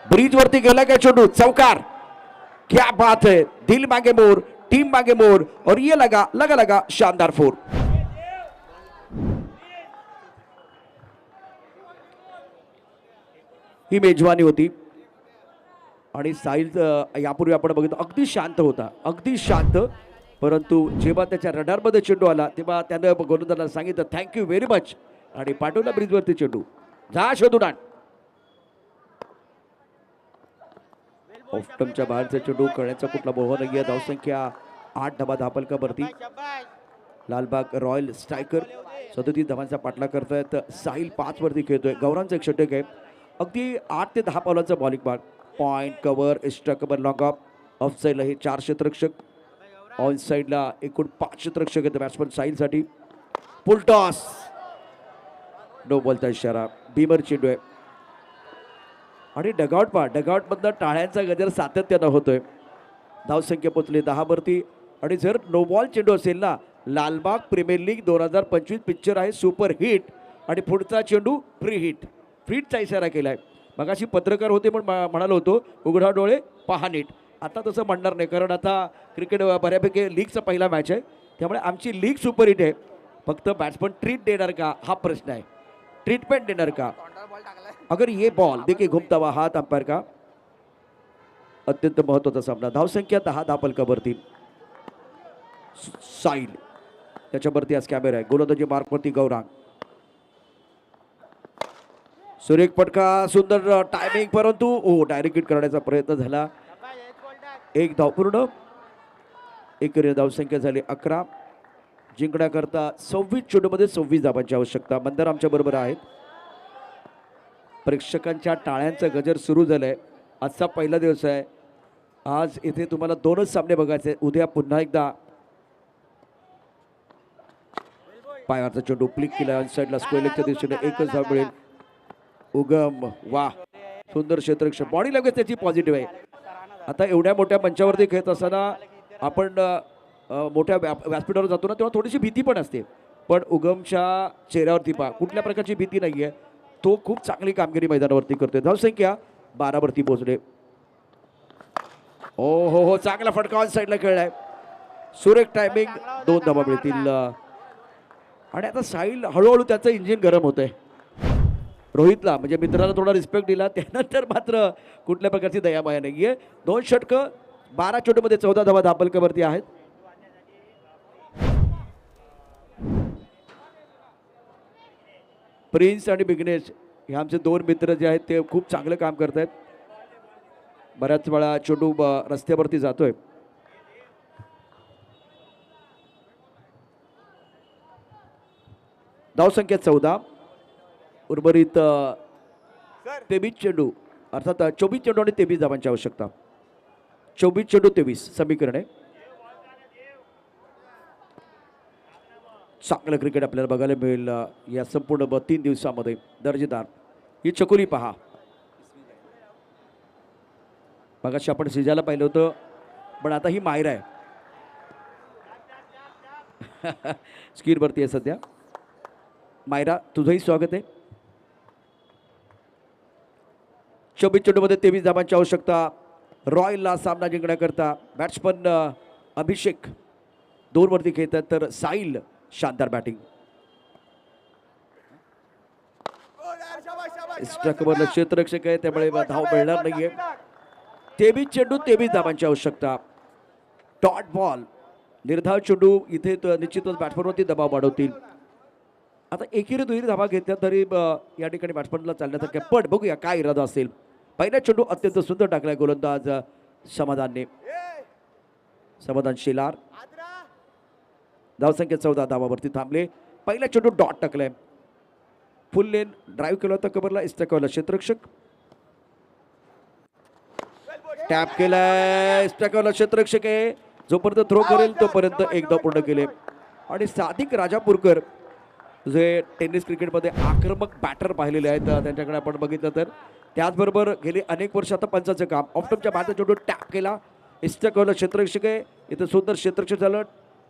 ब्रिज वरती गेला काय चेंडू, चौकार. क्या बात है, दिल मांगे मोर, टीम मांगे मोर और ये लगा लगा लगा शानदार 4. ही मेजवानी होती आणि साहिल यापूर्वी आपण बघितलं अगदी शांत होता, अगदी शांत. परंतु जेव्हा त्याच्या रडारमध्ये चेंडू आला तेव्हा त्यानं गोलंदाजाला सांगितलं थँक्यू व्हेरी मच आणि पाठवला ब्रिजवरती चेंडू, जा शोधून आण. ऑफस्टंपच्या बाहेरचा चेंडू करण्याचा कुठला मोह नाहीये. धावसंख्या 8 धावा धावफलकावरती. लालबाग रॉयल स्ट्रायकर 37 धावांचा पाठलाग करतायत. साहिल 5 वरती खेळतोय. गौरांचं एक षटक आहे, अगदी 8 ते 10 पावलांचा बॉलिंग भाग. Point cover, extra cover, long of. Of साईडला हे 4 क्षेत्ररक्षक, ऑन साईडला एकूण 5 क्षेत्ररक्षक आहेत बॅट्समन साहिलसाठी. फुल टॉस, नो बॉलचा इशारा. बीमर चेंडू आहे आणि डगआउट पहा, डगआउटमधनं टाळ्यांचा गजर सातत्यानं होतोय. धावसंख्या पोचली 10 वरती आणि जर नो बॉल चेंडू असेल ना, लालबाग प्रीमियर लीग 2025 पिक्चर आहे सुपर हिट आणि पुढचा चेंडू फ्री हिट. फ्रीटचा इशारा केलाय. मगाशी पत्रकार होते पण म्हणालो होतो उघडा डोळे पहा नीट. आता तसं म्हणणार नाही, कारण आता क्रिकेट बऱ्यापैकी लीगचा पहिला मॅच आहे, त्यामुळे आमची लीग सुपर हिट आहे. फक्त बॅट्समन ट्रीट देणार का हा प्रश्न आहे, ट्रीटमेंट देणार का. अगर ये बॉल देखिए घुमता हुआ हाथ अंपायर का. अत्यंत महत्त्वाचा सामना. धावसंख्या 10 धावफलकावरती. साहिल त्याच्यावरती आज कॅमेरा आहे. गोलंदाजी मार्कवरती गौरांग. सुरेख फटका, सुंदर टायमिंग, परंतु डायरेक्ट हिट करण्याचा प्रयत्न झाला. 1 धाव पूर्ण. एकेरी धावसंख्या झाली 11. जिंकण्याकरता 26 चेंडूमध्ये 26 धावांची आवश्यकता. मंदार आमच्या बरोबर आहेत. प्रेक्षकांच्या टाळ्यांचा गजर सुरू झालाय. आजचा पहिला दिवस आहे आज इथे तुम्हाला 2च सामने बघायचे. उद्या पुन्हा एकदा पायावरचा चेंडू फ्लिक केला साईडला स्क्वेअर लेगच्या दिशेने 1च धाव मिळेल. उगम वा सुंदर क्षेत्ररक्षण बॉडी लँग्वेज त्याची पॉझिटिव्ह आहे. आता एवढ्या मोठ्या मंचावरती खेळत असताना आपण मोठ्या व्यासपीठावर जातो ना तेव्हा थोडीशी भीती पण असते, पण उगमच्या चेहऱ्यावरती पहा कुठल्या प्रकारची भीती नाहीये. तो खूप चांगली कामगिरी मैदानावरती करतोय. धावसंख्या 12 वरती पोहोचले. हो हो हो चांगला फटका ऑन साईडला खेळलाय. सुरेख टायमिंग 2 धावा मिळतील. आणि आता साहिल हळूहळू त्याचं इंजिन गरम होतंय. रोहितला म्हणजे मित्राला थोडा रिस्पेक्ट दिला, त्यानंतर मात्र कुठल्या प्रकारची दयामाया नाहीये. 2 षटकं 12 चेंडूमध्ये 14 धावा धापलकरवरती आहेत. प्रिन्स आणि बिघ्नेश हे आमचे 2 मित्र जे आहेत ते खूप चांगलं काम करत आहेत. बऱ्याच वेळा चेंडू रस्त्यावरती जातोय. धावसंख्या 14. उर्वरित 23 चेंडू अर्थात 24 चेंडू आणि 23 धावांची आवश्यकता. 24 चेंडू 23 समीकरण आहे. चांगलं क्रिकेट आपल्याला बघायला मिळेल या संपूर्ण 3 दिवसामध्ये. दर्जेदार ही चकोली पहा. मगाशी आपण सिजाला पाहिलं होतं, पण आता ही मायरा आहे. स्क्रीनवरती आहे सध्या. मायरा तुझंही स्वागत आहे. 24 चेंडूमध्ये 23 धावांची आवश्यकता. रॉयलला सामना जिंकण्याकरता बॅट्समन अभिषेक 2 वरती खेळतात, तर साहिल शानदार बॅटिंग. स्ट्रकवरला क्षेत्ररक्षक आहे त्यामुळे धाव मिळणार नाहीये. 23 चेंडू 23 धावांची आवश्यकता. डॉट बॉल निर्धाव चेंडू इथे निश्चितच बॅट्समनवरती दबाव वाढवतील. आता एकेरी दुहेरी धावा घेतल्या तरी या ठिकाणी बॅट्समनला चालण्यासारख्या, पण बघूया काय इरादा असेल. पहिला चेंडू अत्यंत सुंदर टाकलाय गोलंदाज समाधानने. समाधान शेलार धावसंख्या 14 धावावरती थांबले. पहिला चेंडू डॉट टाकलाय. फुल लेन ड्राईव्ह केला होता कबरला. इस्टॅकवला क्षेत्ररक्षक. टॅप केलाय. इस्टॅकवला क्षेत्ररक्षक आहे. जोपर्यंत थ्रो करेल तोपर्यंत एकदा पूर्ण केले. आणि सादिक राजापूरकर जे टेनिस क्रिकेटमध्ये आक्रमक बॅटर पाहिलेले आहेत त्यांच्याकडे आपण बघितलं तर, त्याचबरोबर गेली अनेक वर्ष आता पंचाचं काम. ऑफ्टमच्या भारतात चेंडू टॅप केला. इस्टॅकवला क्षेत्ररक्षक आहे. इथं सुंदर क्षेत्ररक्षक झालं.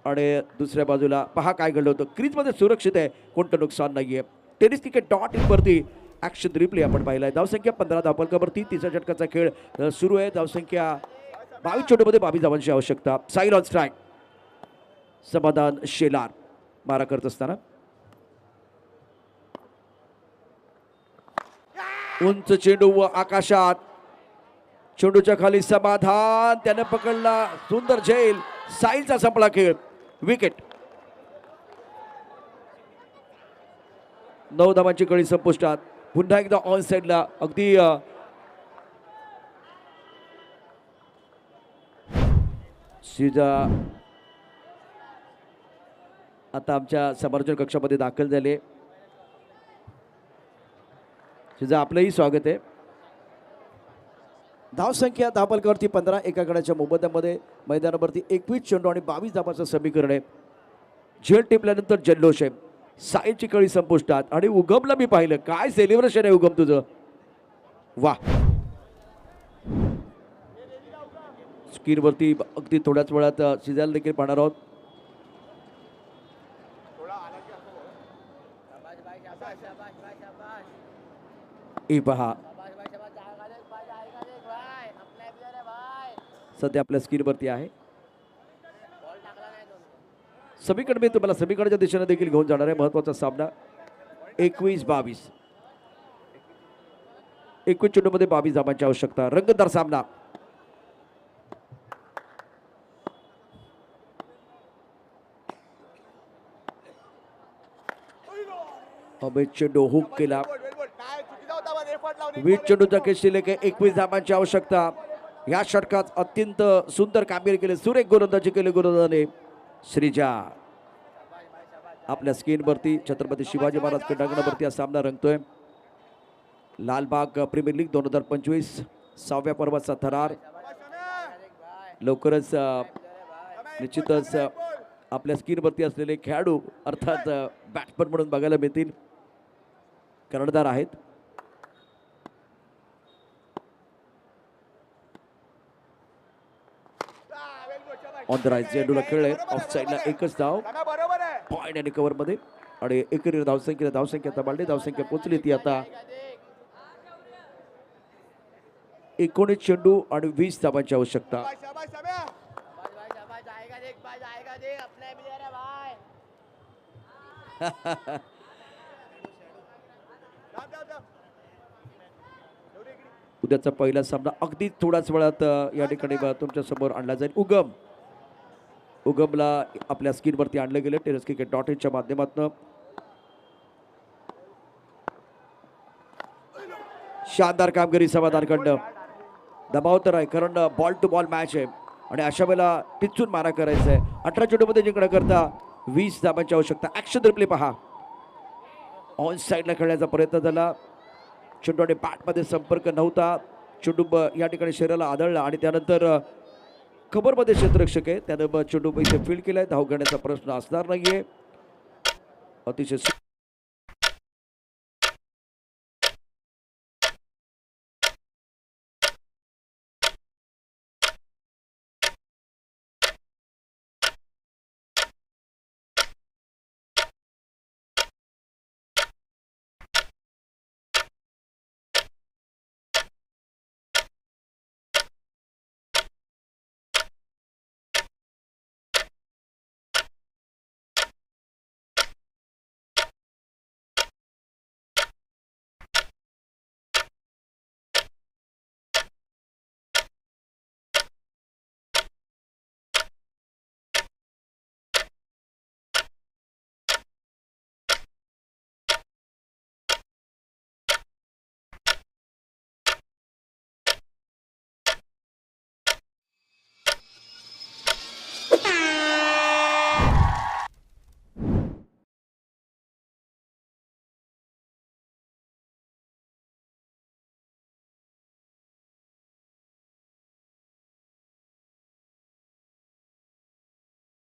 आणि दुसऱ्या बाजूला पहा काय घडलं होतं. क्रीजमध्ये सुरक्षित आहे, कोणतं नुकसान नाहीये. टेनिस क्रिकेट .in वरती ॲक्शन रिप्ले आपण पाहिलाय. धावसंख्या 15 धावफलकावरती 3ऱ्या षटकाचा खेळ सुरू आहे. धावसंख्या 22 चेंडूमध्ये 22 धावांची आवश्यकता. Sail on strike. समाधान शेलार मारा करत असताना उंच चेंडू व आकाशात. चेंडूच्या खाली समाधान त्याने पकडला. सुंदर झेल. साईलचा संपला खेळ. विकेट. 9 धावांची कळी संपुष्टात. पुन्हा एकदा ऑन साईडला अगदी सिजा आता आमच्या समालोचन कक्षामध्ये दाखल झाले. सिजा आपलंही स्वागत आहे. धावसंख्या धावफलकावरती 15. एका गडाच्या मोबदल्यामध्ये मैदानावरती 21 चेंडू आणि 22 धावांचं समीकरण आहे. झेल टिपल्यानंतर जल्लोष आहे. साईलची कळी संपुष्टात. आणि उगमला मी पाहिलं, काय सेलिब्रेशन आहे उगम तुझं. वा. स्क्रीनवरती अगदी थोड्याच वेळात सिजाला देखील पाहणार आहोत. ही पहा सध्या आपल्या स्क्रीनवरती आहे. समीकडे मी तुम्हाला समीकडच्या दिशेने देखील घेऊन जाणार आहे. महत्वाचा सामना 21-22. 21 चेंडूमध्ये 22 धावांची आवश्यकता. रंगतदार सामना. अमित चेंडू हुक केला. 20 चेंडूचा खेळ शिल्लक आहे. 21 धावांची आवश्यकता. या षटकात अत्यंत सुंदर कामगिरी केली. सुरेख गोलंदाजी केली गोलंदाजाने. श्रीजा आपल्या स्क्रीनवरती छत्रपती शिवाजी महाराज क्रीडांगणावरती हा सामना रंगतोय. लालबाग प्रीमियर लीग 2025 6व्या पर्वाचा थरार. लवकरच निश्चितच आपल्या स्क्रीनवरती असलेले खेळाडू अर्थात बॅट्समन म्हणून बघायला मिळतील. कर्णधार आहेत. ऑन द राईट चेंडूला खेळले ऑफ साईडला एकच धाव. पॉइंट आणि कव्हर मध्ये आणि एकरी धावसंख्या आता वाढली. धावसंख्या पोहोचली ती आता 19 चेंडू आणि 20 धावांची आवश्यकता. उद्याचा पहिला सामना अगदी थोड्याच वेळात या ठिकाणी तुमच्या समोर आणला जाईल. उगमला आपल्या स्क्रीनवरती आणलं गेलं tenniscricket.in च्या माध्यमातून. शानदार कामगिरी समाधानकडनं. दबाव तर आहे कारण बॉल टू बॉल मॅच आहे आणि अशा वेळेला टिचून मारा करायचा आहे. 18 चेंडूमध्ये जिंकण्याकरता 20 धावांची आवश्यकता. ऍक्शन रिप्ले पहा. ऑन साईडला खेळण्याचा प्रयत्न झाला. चेंडू आणि बॅटमध्ये संपर्क नव्हता. चेंडू या ठिकाणी शरीराला आदळला आणि त्यानंतर खबरमध्ये क्षेत्ररक्षक आहे त्यानं चेंडू इथे फील्ड केलाय. धाव घेण्याचा प्रश्न असणार नाहीये. अतिशय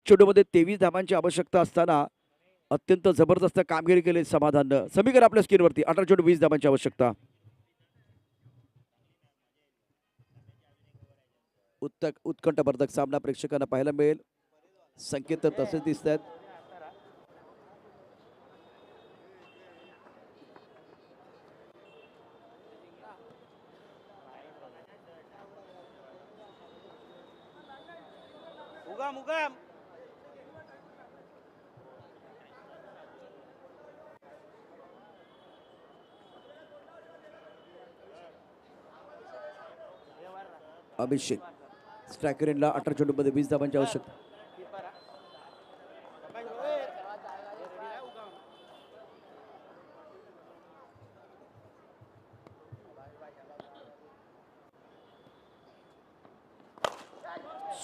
चेंडूमध्ये 23 धावांची आवश्यकता असताना अत्यंत जबरदस्त कामगिरी केली समाधान. समीकरण आपल्या स्क्रीनवरती 18 चेंडू 20 धावांची आवश्यकता. उत्कंठवर्धक सामना प्रेक्षकांना पाहायला मिळेल. संकेत तर तसेच दिसत आहेत. उगम अभिषेक स्ट्रायकरला 18 चेंडूमध्ये 20 धावांची आवश्यकता.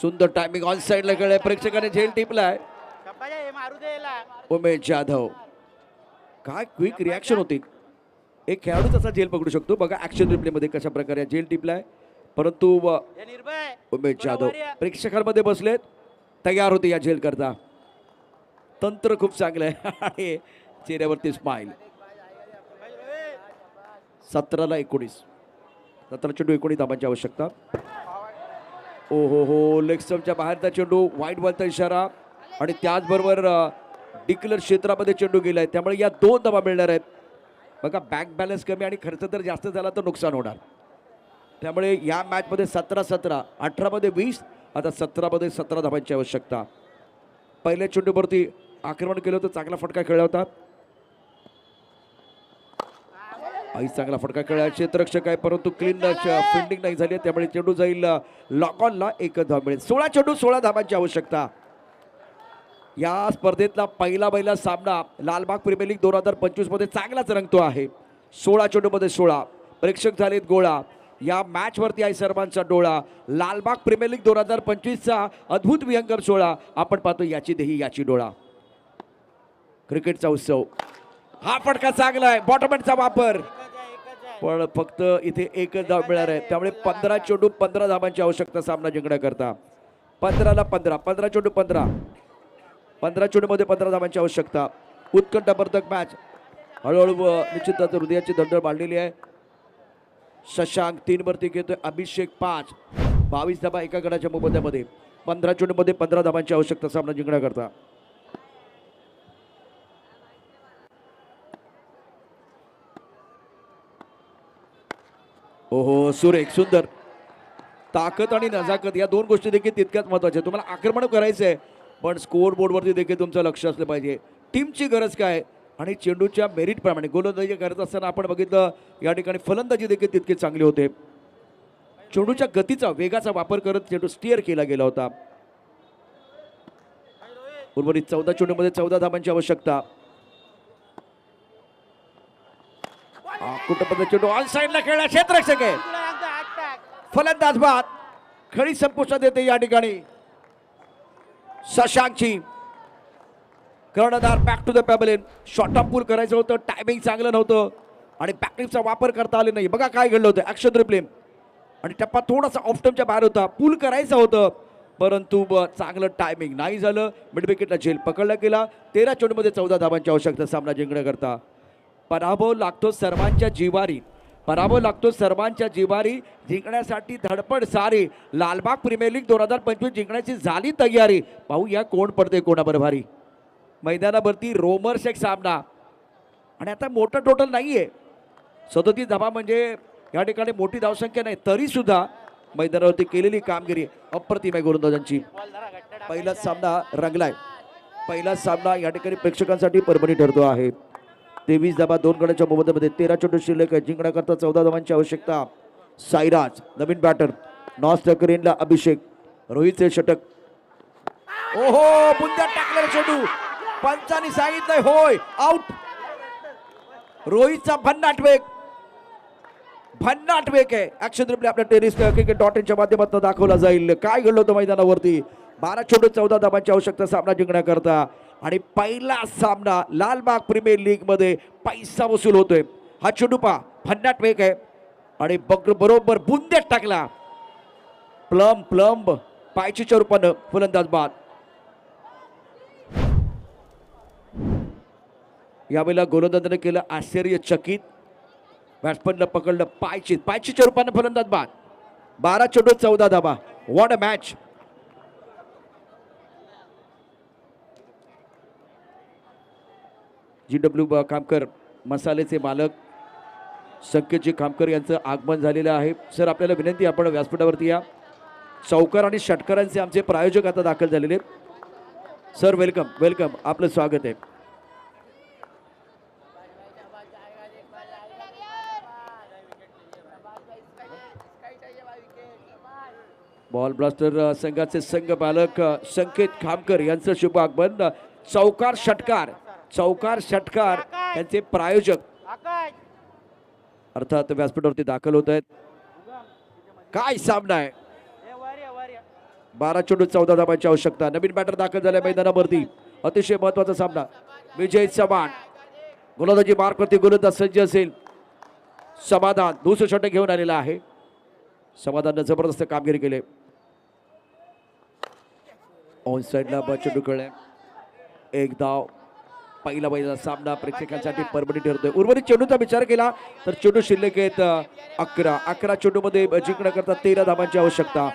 सुंदर टायमिंग ऑन साइडला खेळ. प्रेक्षकाने झेल टिपलाय. उमेश जाधव काय क्विक रिॲक्शन होती. एक खेळाडू तसा झेल पकडू शकतो. बघा ऍक्शन रिप्ले मध्ये कशा प्रकारे झेल टिपलाय. परंतु उमेश जाधव प्रेक्षकांमध्ये बसलेत तयार होते या झेल करता. तंत्र खूप चांगलं आहे आणि चेहऱ्यावरती स्माइल. 17ला 19 17 चेंडू 19 धावांची आवश्यकता. ओ हो लेग स्टंपच्या बाहेरचा चेंडू. वाईट बॉलचा इशारा आणि त्याचबरोबर डिक्लेअर क्षेत्रामध्ये चेंडू गेलाय त्यामुळे या 2 धावा मिळणार आहेत. बघा बँक बॅलन्स कमी आणि खर्च जर जास्त झाला तर नुकसान होणार. त्यामुळे या मॅचमध्ये 17-17 18मध्ये 20 आता 17मध्ये 17 धावांची आवश्यकता. पहिल्या चेंडूवरती आक्रमण केलं होतं. चांगला फटका खेळला होता. चांगला फटका खेळला. क्षेत्ररक्षक आहे परंतु क्लीन फिल्डिंग नाही झाली त्यामुळे चेंडू जाईल लॉक ऑनला. 1 धाव मिळेल. 16 चेंडू 16 धावांची आवश्यकता. या स्पर्धेतला पहिला सामना लालबाग प्रीमियर लीग 2025 मध्ये चांगलाच रंगतो आहे. 16 चेंडूमध्ये 16 प्रेक्षक झालेत गोळा. या मॅच वरती आहे सर्वांचा डोळा. लालबाग प्रीमियर लीग 2025चा अद्भुत विहंगम सोहळा आपण पाहतो. याची देही याची डोळा. क्रिकेटचा उत्सव. हा फटका चांगला आहे. बॉटमॅनचा वापर पण फक्त इथे 1 धाव मिळणार आहे त्यामुळे 15 चेंडू 15 धावांची आवश्यकता सामना जिंकण्याकरता. 15ला 15, 15 चेंडू 15, 15 चेंडूमध्ये 15 धावांची आवश्यकता. उत्कंठावर्धक मॅच. हळूहळू निश्चितच हृदयाची धडधड वाढलेली आहे. शशांक 3 वरती घेतोय, अभिषेक 5, 22 धावा एका गडाच्या मोबदल्यामध्ये. 15 चेंडूमध्ये 15 धावांची आवश्यकता सामना जिंकण्याकरता. ओहो, सुरेख, सुंदर. ताकद आणि नजाकत या दोन गोष्टी देखील तितक्याच महत्वाच्या. तुम्हाला आक्रमण करायचं आहे, पण स्कोअर बोर्डवरती देखील तुमचं लक्ष असलं पाहिजे. टीमची गरज काय आणि चेंडूच्या मेरिट प्रमाणे गोलंदाजी करत असताना आपण बघितलं या ठिकाणी फलंदाजी देखील तितकी चांगली होते. चेंडूच्या गतीचा, वेगाचा वापर करत चेंडू स्टिअर केला गेला होता. उर्वरित 14 चेंडूमध्ये 14 धावांची आवश्यकता. कुठं चेंडू ऑल साईडला खेळला, क्षेत्ररक्षक आहे. फलंदाज बाद, खरी संपुष्टात येते या ठिकाणी शशांकची. कर्णधार back to the pavilion. Short of pull करायचं होतं, टायमिंग चांगलं नव्हतं आणि बॅकटिंगचा वापर करता आले नाही. बघा काय घडलं होतं, ऍक्शन रिप्ले आणि टप्पा थोडासा ऑफ टर्मच्या बाहेर होता. पूल करायचं होतं परंतु चांगलं टायमिंग नाही झालं. मिड विकेटला झेल पकडला गेला. 13 चेंडूमध्ये 14 धावांची आवश्यकता सामना जिंकण्याकरता. पराभव लागतो सर्वांच्या जिवारी, पराभव लागतो सर्वांच्या जिवारी. जिंकण्यासाठी धडपड सारी. लालबाग प्रीमियर लीग 2025 जिंकण्याची झाली तयारी. पाहूया कोण पडते कोणाबरोबर भारी. मैदानावरती रोमर्स एक सामना आणि आता मोठं टोटल नाहीये. 37 धावा म्हणजे या ठिकाणी मोठी धावसंख्या नाही, तरी सुद्धा मैदानावरती केलेली कामगिरी अप्रतिम आहे गोलंदाजांची. पहिला सामना रंगलाय. पहिला सामना या ठिकाणी प्रेक्षकांसाठी परभणी ठरतो आहे. 23 धावा 2 गड्याच्या मोबदल्यामध्ये. 13 चेंडू शिल्लक आहे. जिंकण्याकरता 14 धावांची आवश्यकता. साईराज नवीन बॅटर. नॉस टकरेनला अभिषेक. रोहितचे षटक. ओहो, बुंद्यात टाकलेला चेंडू. पंचांनी सांगितलंय होय, आउट. रोहितचा भन्नाट वेग, भन्नाट वेग आहे. ऍक्शन रिप्ले आपल्या टेनिस क्रिकेट .in च्या माध्यमातून दाखवला जाईल. काय घडलं होतं मैदानावरती. 12 चेंडू 14 धावांची आवश्यकता सामना जिंकण्याकरता. आणि पहिला सामना लालबाग प्रीमियर लीग मध्ये पैसा वसूल होतोय. हा चेंडू पा भन्नाट वेग आहे आणि बरोबर बुंद्यात टाकला. प्लंब पायचीच्या रूपानं फलंदाज बाद. यावेळेला गोलंदाजाने केलं आश्चर्यचकित. बॅट्समनला पकडलं पायचीच्या रूपानं फलंदाज बाद. 12 चेंडू 14 धावा. What a match. GW Khamkar मसालेचे मालक संकेतजी खामकर यांचं आगमन झालेलं आहे. सर आपल्याला विनंती, आपण व्यासपीठावरती या. चौकार आणि षटकारांचे आमचे प्रायोजक आता दाखल झालेले. सर वेलकम, वेलकम, आपलं स्वागत आहे. बॉल ब्लास्टर संघाचे संघ पालक संकेत खामकर यांचं शुभ आगमन. चौकार षटकार यांचे प्रायोजक अर्थात व्यासपीठावरती दाखल होत आहेत. काय सामना आहे. 12 चेंडू 14 धावांची आवश्यकता. नवीन बॅटर दाखल झाल्या मैदानावरती. अतिशय महत्वाचा सामना. विजय चव्हाण गोलंदाजी मार्कवरती. गोलंदाज सज्ज असेल. समाधान दुसरं षटक घेऊन आलेला आहे. समाधानने जबरदस्त कामगिरी केली. ऑन साइडला चेंडू कळले. एक धाव. पहिला सामना प्रेक्षकांसाठी परभणी ठरतोय. उर्वरित चेंडूचा विचार केला तर चेंडू शिल्लक आहेत 11 चेंडूमध्ये जिंकण्याकरता 13 धावांची आवश्यकता.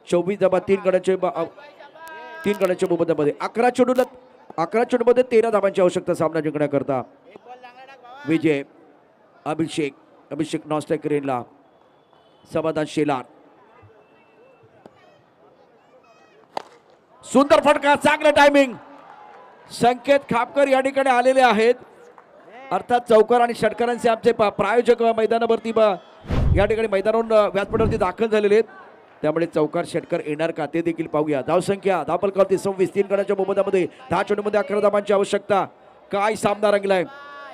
24 धावा 3 गड्याच्या मोबदल्यामध्ये. 11 चेंडूमध्ये 13 धावांची आवश्यकता सामना जिंकण्याकरता. विजय अभिषेक नॉस्टॅक रेनला. समाधान शेलार. सुंदर फटका, चांगलं टायमिंग. संकेत खामकर या ठिकाणी आलेले आहेत. अर्थात चौकार आणि षटकारांचे आमचे प्रायोजक मैदानावरती या ठिकाणी मैदानावर व्यासपीठावरती दाखल झालेले आहेत. त्यामुळे चौकार षटकार येणार का ते देखील पाहूया. धावसंख्या धावफलकावरती 26. 3 गड्याच्या मोबदल्यामध्ये 10 चेंडूमध्ये 11 धावांची आवश्यकता. काय सामना रंगलाय.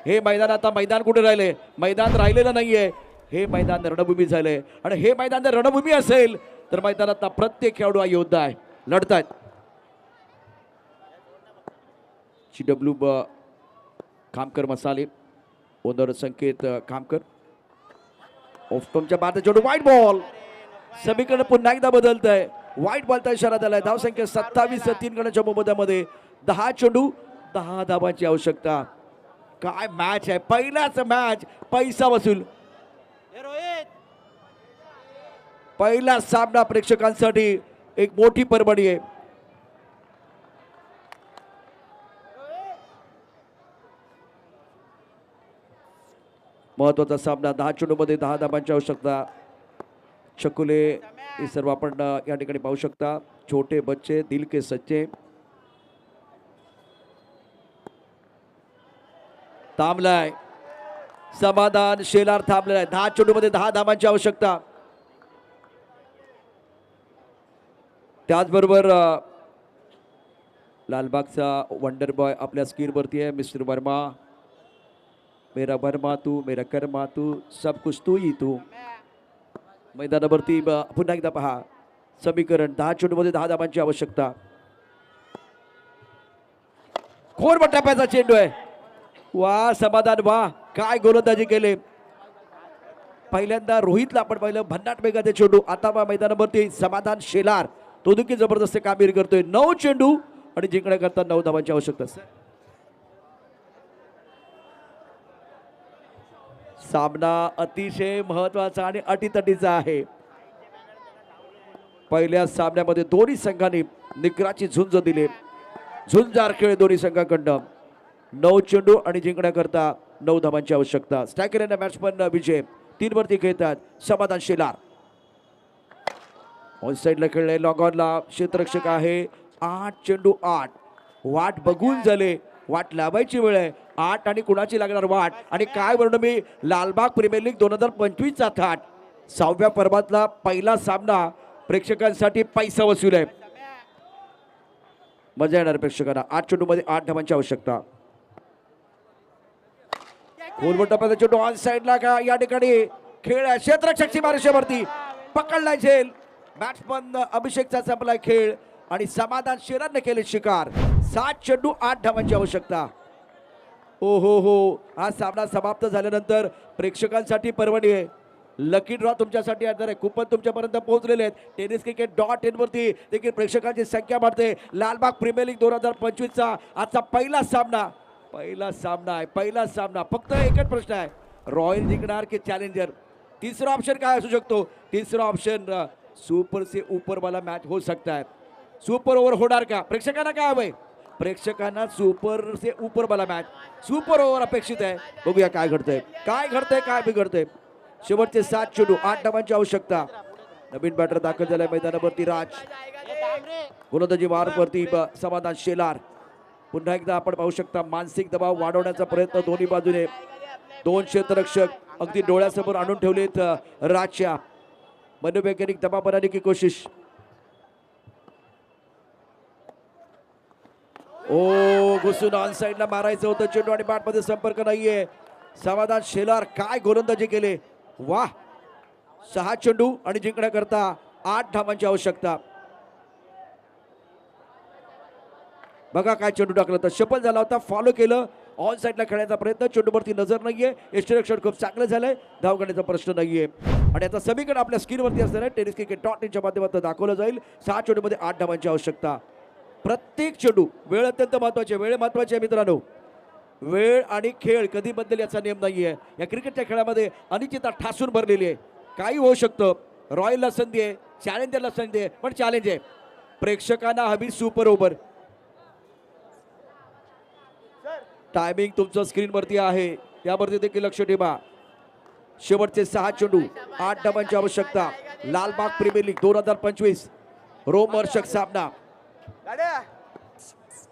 हे मैदान आता मैदान कुठे राहिले. मैदान राहिलेलं नाहीये. हे मैदान रणभूमी झालंय आणि हे मैदान जर रणभूमी असेल तर मैदानात प्रत्येक खेळाडू हा योद्धा आहे. लढतायत. GW खामकर मसाले. ओनर संकेत खामकर. ऑफस्टॉमच्या बाद चेंडू वाईट बॉल. समीकरण पुन्हा एकदा बदलत आहे. वाईट बॉलचा इशारा दिलाय. धावसंख्या 27, 3 गणाच्या मोबदल्यामध्ये 10 चेंडू 10 धावांची आवश्यकता. काय मॅच आहे, पहिलाच मॅच पैसा वसूल. पहिला सामना प्रेक्षकांसाठी एक मोठी पर्वणी आहे. महत्वाचा सामना. 10 चेंडूमध्ये 10 धावांची आवश्यकता. चकुले हे सर्व आपण या ठिकाणी पाहू शकता. छोटे बच्चे दिल के सच्चे. थांबलाय समाधान शेलार, थांबलाय. 10 चेंडूमध्ये 10 धावांची आवश्यकता. त्याचबरोबर लालबागचा वंडर बॉय आपल्या स्क्रीनवरती आहे. मिस्टर वर्मा. मेरा वर्मा तू, मेरा कर्मा तू, सब कुछ तू ही तू. मैदानावरती पुन्हा एकदा पहा समीकरण. 10 चेंडूमध्ये 10 धावांची आवश्यकता. खोर टप्प्याचा चेंडू आहे. वा समाधान, वा काय गोलंदाजी केले. पहिल्यांदा रोहितला आपण पाहिलं भन्नाट वेगाचे चेंडू. आता मैदानावरती समाधान शेलार तो देखील जबरदस्त कामगिरी करतोय. 9 चेंडू आणि जिंकण्याकरता 9 धावांची आवश्यकता. सामना अतिशय महत्वाचा आणि अटीतटीचा आहे. पहिल्या सामन्यामध्ये दोन्ही संघांनी निकराची झुंज दिली. झुंजार खेळ दोन्ही संघाकडनं. 9 चेंडू आणि जिंकण्याकरता 9 धावांची आवश्यकता. स्ट्रायकर यांना बॅट्समन विजय. 3 वरती खेळतात समाधान शेलार. ऑन साईडला खेळले. लॉग ऑनला क्षेत्ररक्षक आहे. 8 चेंडू 8. वाट बघून झाले. वाट लावायची वेळ आहे. 8 आणि कुणाची लागणार वाट. आणि काय म्हणून मी लालबाग प्रीमियर लीग 2025चा थाट. 6व्या पर्वातला पहिला सामना प्रेक्षकांसाठी पैसा वसूल आहे. मजा येणार प्रेक्षकांना. 8 चेंडूमध्ये 8 धावांची आवश्यकता. खोलवर टप्प्याचा चेंडू ऑन साईडला का या ठिकाणी खेळ आहे. क्षेत्ररक्षकची मारेशावरती पकडलाय झेल. बॅट्समन अभिषेकचा संपलाय खेळ आणि समाधान शेलारने केले शिकार. 7 चेंडू 8 धावांची आवश्यकता. ओ हो हो, हा सामना समाप्त झाल्यानंतर प्रेक्षकांसाठी पर्वणी आहे. लकी ड्रॉ तुमच्यासाठी आहे. कुपन तुमच्यापर्यंत पोहोचलेले आहेत. tenniscricket.in वरती देखील प्रेक्षकांची संख्या वाढते. लालबाग प्रीमियर लीग 2025चा आजचा पहिला सामना. पहिला सामना आहे. पहिला सामना. फक्त एकच प्रश्न आहे, रॉयल जिंकणार की चॅलेंजर. तिसरा ऑप्शन काय असू शकतो? तिसरा ऑप्शन सुपर से ऊपर वाला मॅच हो सकता है. सुपर ओव्हर होणार का? प्रेक्षकांना काय हवंय? प्रेक्षकांना सुपर से ऊपर वाला मॅच, सुपर ओव्हर अपेक्षित आहे. बघूया काय घडतंय, काय घडतंय, काय बिघडतंय. शेवटचे 7 चेंडू 8 धावांची आवश्यकता. नवीन बॅटर दाखल झालाय मैदानावरती राज. गोलंदाजी मार्गवरती समाधान शेलार. पुन्हा एकदा आपण पाहू शकता मानसिक दबाव वाढवण्याचा प्रयत्न दोन्ही बाजूने. 2 क्षेत्ररक्षक अगदी डोळ्यासमोर आणून ठेवलेत राजच्या. मनोवैज्ञानिक दबाव बनाने की कोशिश. ओ घुसून ऑन साईडला मारायचं होतं चेंडू आणि बॅटमध्ये संपर्क नाहीये. समाधान शेलार काय गोलंदाजी केले. वाह. 6 चेंडू आणि जिंकण्याकरता 8 धावांची आवश्यकता. बघा काय चेंडू टाकला तर शफल झाला होता. फॉलो केलं. ऑन साईडला खेळण्याचा प्रयत्न. चेंडूवरती नजर नाहीये. यष्टीरक्षण खूप चांगलं झालंय. धाव करण्याचा प्रश्न नाहीये. आणि आता समीकरण आपल्या स्क्रीनवरती असणार आहे. tenniscricket.in माध्यमातून दाखवलं जाईल. 6 चेंडूमध्ये 8 धावांची आवश्यकता. प्रत्येक चेंडू. वेळ अत्यंत महत्वाची आहे. वेळ महत्वाची आहे मित्रांनो. वेळ आणि खेळ कधी बदलेल याचा नियम नाहीये. या क्रिकेटच्या खेळामध्ये अनिश्चितता ठासून भरलेली आहे. काही होऊ शकतं. रॉयलला संधी आहे, चॅलेंजरला संधी आहे, पण चॅलेंज आहे. प्रेक्षकांना हवी सुपर ओव्हर. टायमिंग तुमचं स्क्रीनवरती आहे, त्यावरती देखील लक्ष ठेवा. शेवटचे 6 चेंडू 8 धावांची आवश्यकता. लालबाग प्रीमियर लीग 2025 रोमहर्षक सामना.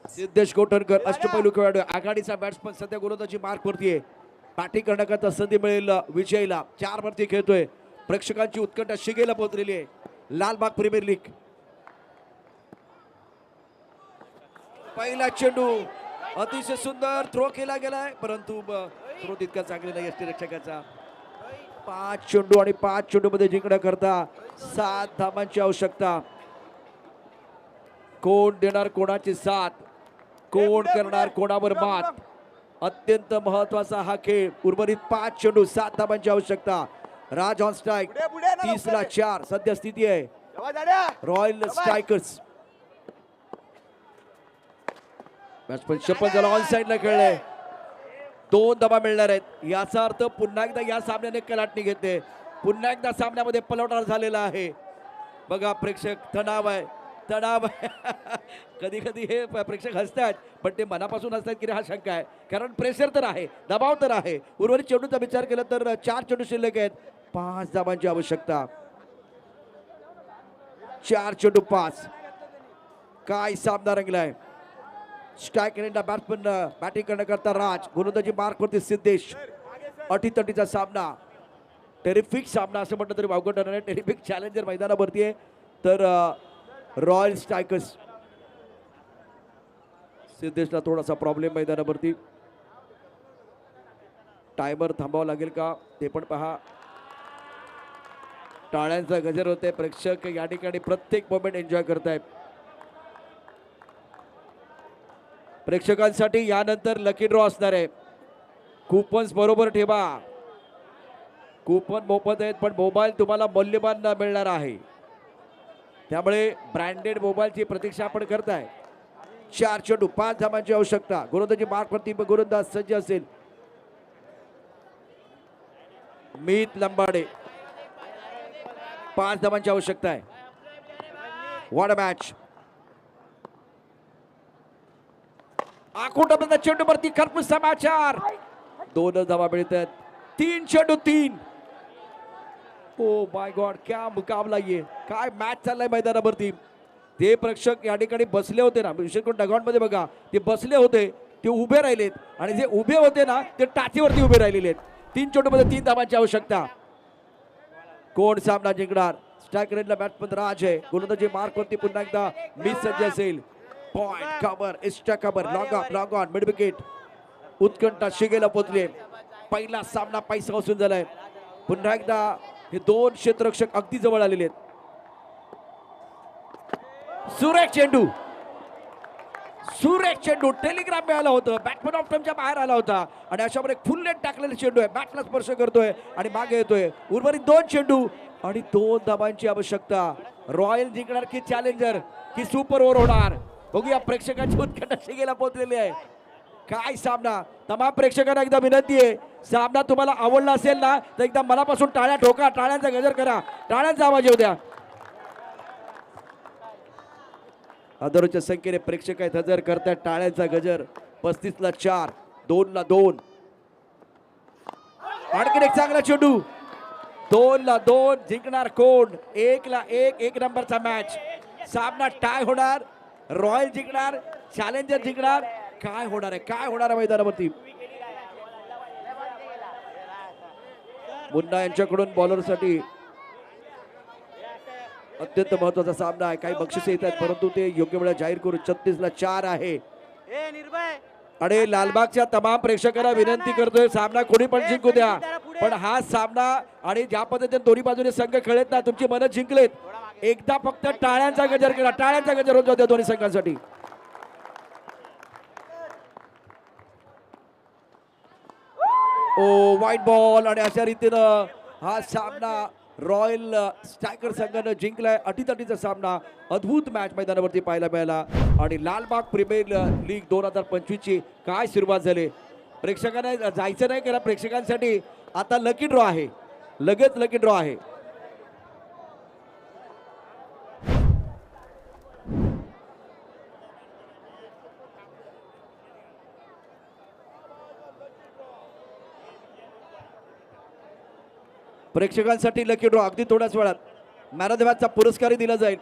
सिद्धेश कोठणकर अष्टपैलू खेळाडू, आघाडीचा बॅट्समन, सध्या गोलंदाजी मार्कवरती आहे. पाठी करण्याकरता संधी मिळेल विजयला. 4 वरती खेळतोय. प्रेक्षकांची उत्कंठा शिगेला पोहोचलेली आहे. Lalbaug premier league. पहिला चेंडू अतिशय सुंदर थ्रो केला गेलाय, परंतु थ्रो तितका चांगला नाही यष्टीरक्षकाचा. 5 चेंडू आणि 5 चेंडू मध्ये जिंकण्याकरता 7 धावांची आवश्यकता. कोण देणार कोणाची साथ, कोण करणार कोणावर मात. अत्यंत महत्वाचा हा खेळ. उर्वरित 5 चेंडू 7 धावांची आवश्यकता. राज ऑन स्ट्राइक. 30 ला 4 सध्या स्थिती आहे. Royal strikers. बॅट्समन शपल झाला, ऑन साईडला खेळले. 2 धावा मिळणार आहेत. याचा अर्थ पुन्हा एकदा या सामन्याने कलाटणी घेतली. पुन्हा एकदा सामन्यामध्ये पलटवार झालेला आहे. बघा प्रेक्षक, तणाव आहे, तणाव आहे. कधी कधी हे प्रेक्षक हसतात, पण ते मनापासून हसतात की हा शंका आहे, कारण प्रेशर तर आहे, दबाव तर आहे. उर्वरित चेंडूचा विचार केला तर 4 चेंडू शिल्लक आहेत. 5 धावांची आवश्यकता. 4 चेंडू 5. काय सामना रंगलाय. स्ट्राईक एंडला बॅट्समन बॅटिंग करण्याकरता राज, गोलंदाजी मार्कवरती सिद्धेश. अटीतटीचा सामना, टेरिफिक सामना असं म्हटलं तरी वावगं ठरणार आहे. टेरिफिक चॅलेंजर मैदानावरती आहे. तर रॉयल स्ट्रायकर्स, सिद्धेशला थोडासा प्रॉब्लेम मैदानावरती. टायमर थांबावं लागेल का ते पण पहा. टाळ्यांचा गजर होते. प्रेक्षक या ठिकाणी प्रत्येक मोमेंट एन्जॉय करतायत. प्रेक्षकांसाठी यानंतर लकी ड्रॉ असणार आहे. कुपन्स बरोबर ठेवा. कुपन मोफत आहेत, पण मोबाईल तुम्हाला मौल्यवान मिळणार आहे. त्यामुळे ब्रँडेड मोबाईलची प्रतीक्षा आपण करताय. 4 चेंडू 5 धावांची आवश्यकता. गोलंदाजी मार्कवरती गोलंदाज सज्ज असेल. मीत लंबाडे. 5 धावांची आवश्यकता आहे. What a match. आखूट चेंडूवरती खरपूस समाचार. 2 धावा मिळत आहेत. 3 चेंडू 3. ओ माय गॉड, क्या मुकाबला ये. काय मॅच चाललाय मैदानावरती. ते प्रेक्षक या ठिकाणी बसले होते ना, विशेष करून डगआउट मध्ये बघा, ते बसले होते, ते उभे राहिलेत, आणि जे उभे होते ना ते टाचीवरती उभे राहिलेले आहेत. 3 चेंडूमध्ये 3 धावांची आवश्यकता. कोण सामना जिंकणार. स्ट्राईक रेंजला बॅट्समन राज आहे. गोलंदाजी मार्कवरती पुन्हा एकदा मिस सज्ज असेल. Point cover, extra cover, log on, mid wicket. उत्कंठा शिगेला पोचले. पहिला सामना पैसा वसूल झालाय. पुन्हा एकदा हे 2 क्षेत्ररक्षक अगदी जवळ आलेले आहेत. सुरेख चेंडू, सुरेख चेंडू. टेलिग्राम मिळाला होतं, बॅट्समन ऑफ टाइमच्या बाहेर आला होता, आणि अशावर एक फुल लेट टाकलेला चेंडू आहे. बॅटला स्पर्श करतोय आणि मागे येतोय. उर्वरित 2 चेंडू आणि 2 धावांची आवश्यकता. रॉयल जिंकणार की चॅलेंजर की सुपर ओव्हर होणार. बघूया. प्रेक्षकांची उत्कंठा शिगेला पोहोचलेली आहे. काय सामना. तमाम प्रेक्षकांना एकदा विनंती आहे, सामना तुम्हाला आवडला असेल ना तर एकदा मनापासून टाळ्या ठोका, टाळ्यांचा गजर करा, टाळ्यांचा आवाज येऊ द्या. हजारोच्या संख्येने प्रेक्षक आहेत, हजर करतात टाळ्यांचा गजर. 35ला 4, 2ला 2. आणखीन एक चांगला चेंडू. 2ला 2. जिंकणार कोण. 1ला 1. 1 नंबरचा मॅच. सामना टाय होणार. रॉयल जिंकणार, चॅलेंजर जिंकणार. काय होणार आहे, काय होणार आहे मैदानावरती. मुन्ना यांच्याकडून बॉलरसाठी अत्यंत महत्वाचा सामना आहे. काही बक्षिसे येत आहेत, परंतु ते योग्य वेळा जाहीर करू. 36ला 4 आहे. आणि लालबागच्या तमाम प्रेक्षकांना विनंती करतोय, सामना कोणी पण जिंकू द्या, पण हा सामना आणि ज्या पद्धतीने दोन्ही बाजूने संघ खेळत ना, तुमची मनं जिंकलेत. एकदा फक्त टाळ्यांचा गजर केला, टाळ्यांचा गजर होत होता दोन्ही संघांसाठी. ओ वाईट बॉल. आणि अशा रीतीनं हा सामना रॉयल स्ट्रायकर संघानं जिंकलाय. अटीतटीचा सामना, अद्भुत मॅच मैदानावरती पाहायला मिळाला. आणि लालबाग प्रीमियर लीग 2025 ची काय सुरुवात झाली. प्रेक्षकांना जायचं नाही करा. प्रेक्षकांसाठी आता लकी ड्रॉ आहे, लगेच लकी ड्रॉ आहे. प्रेक्षकांसाठी लकी ड्रॉ अगदी थोड्याच वेळात. मॅन ऑफ द मॅचचा पुरस्कारही दिला जाईल.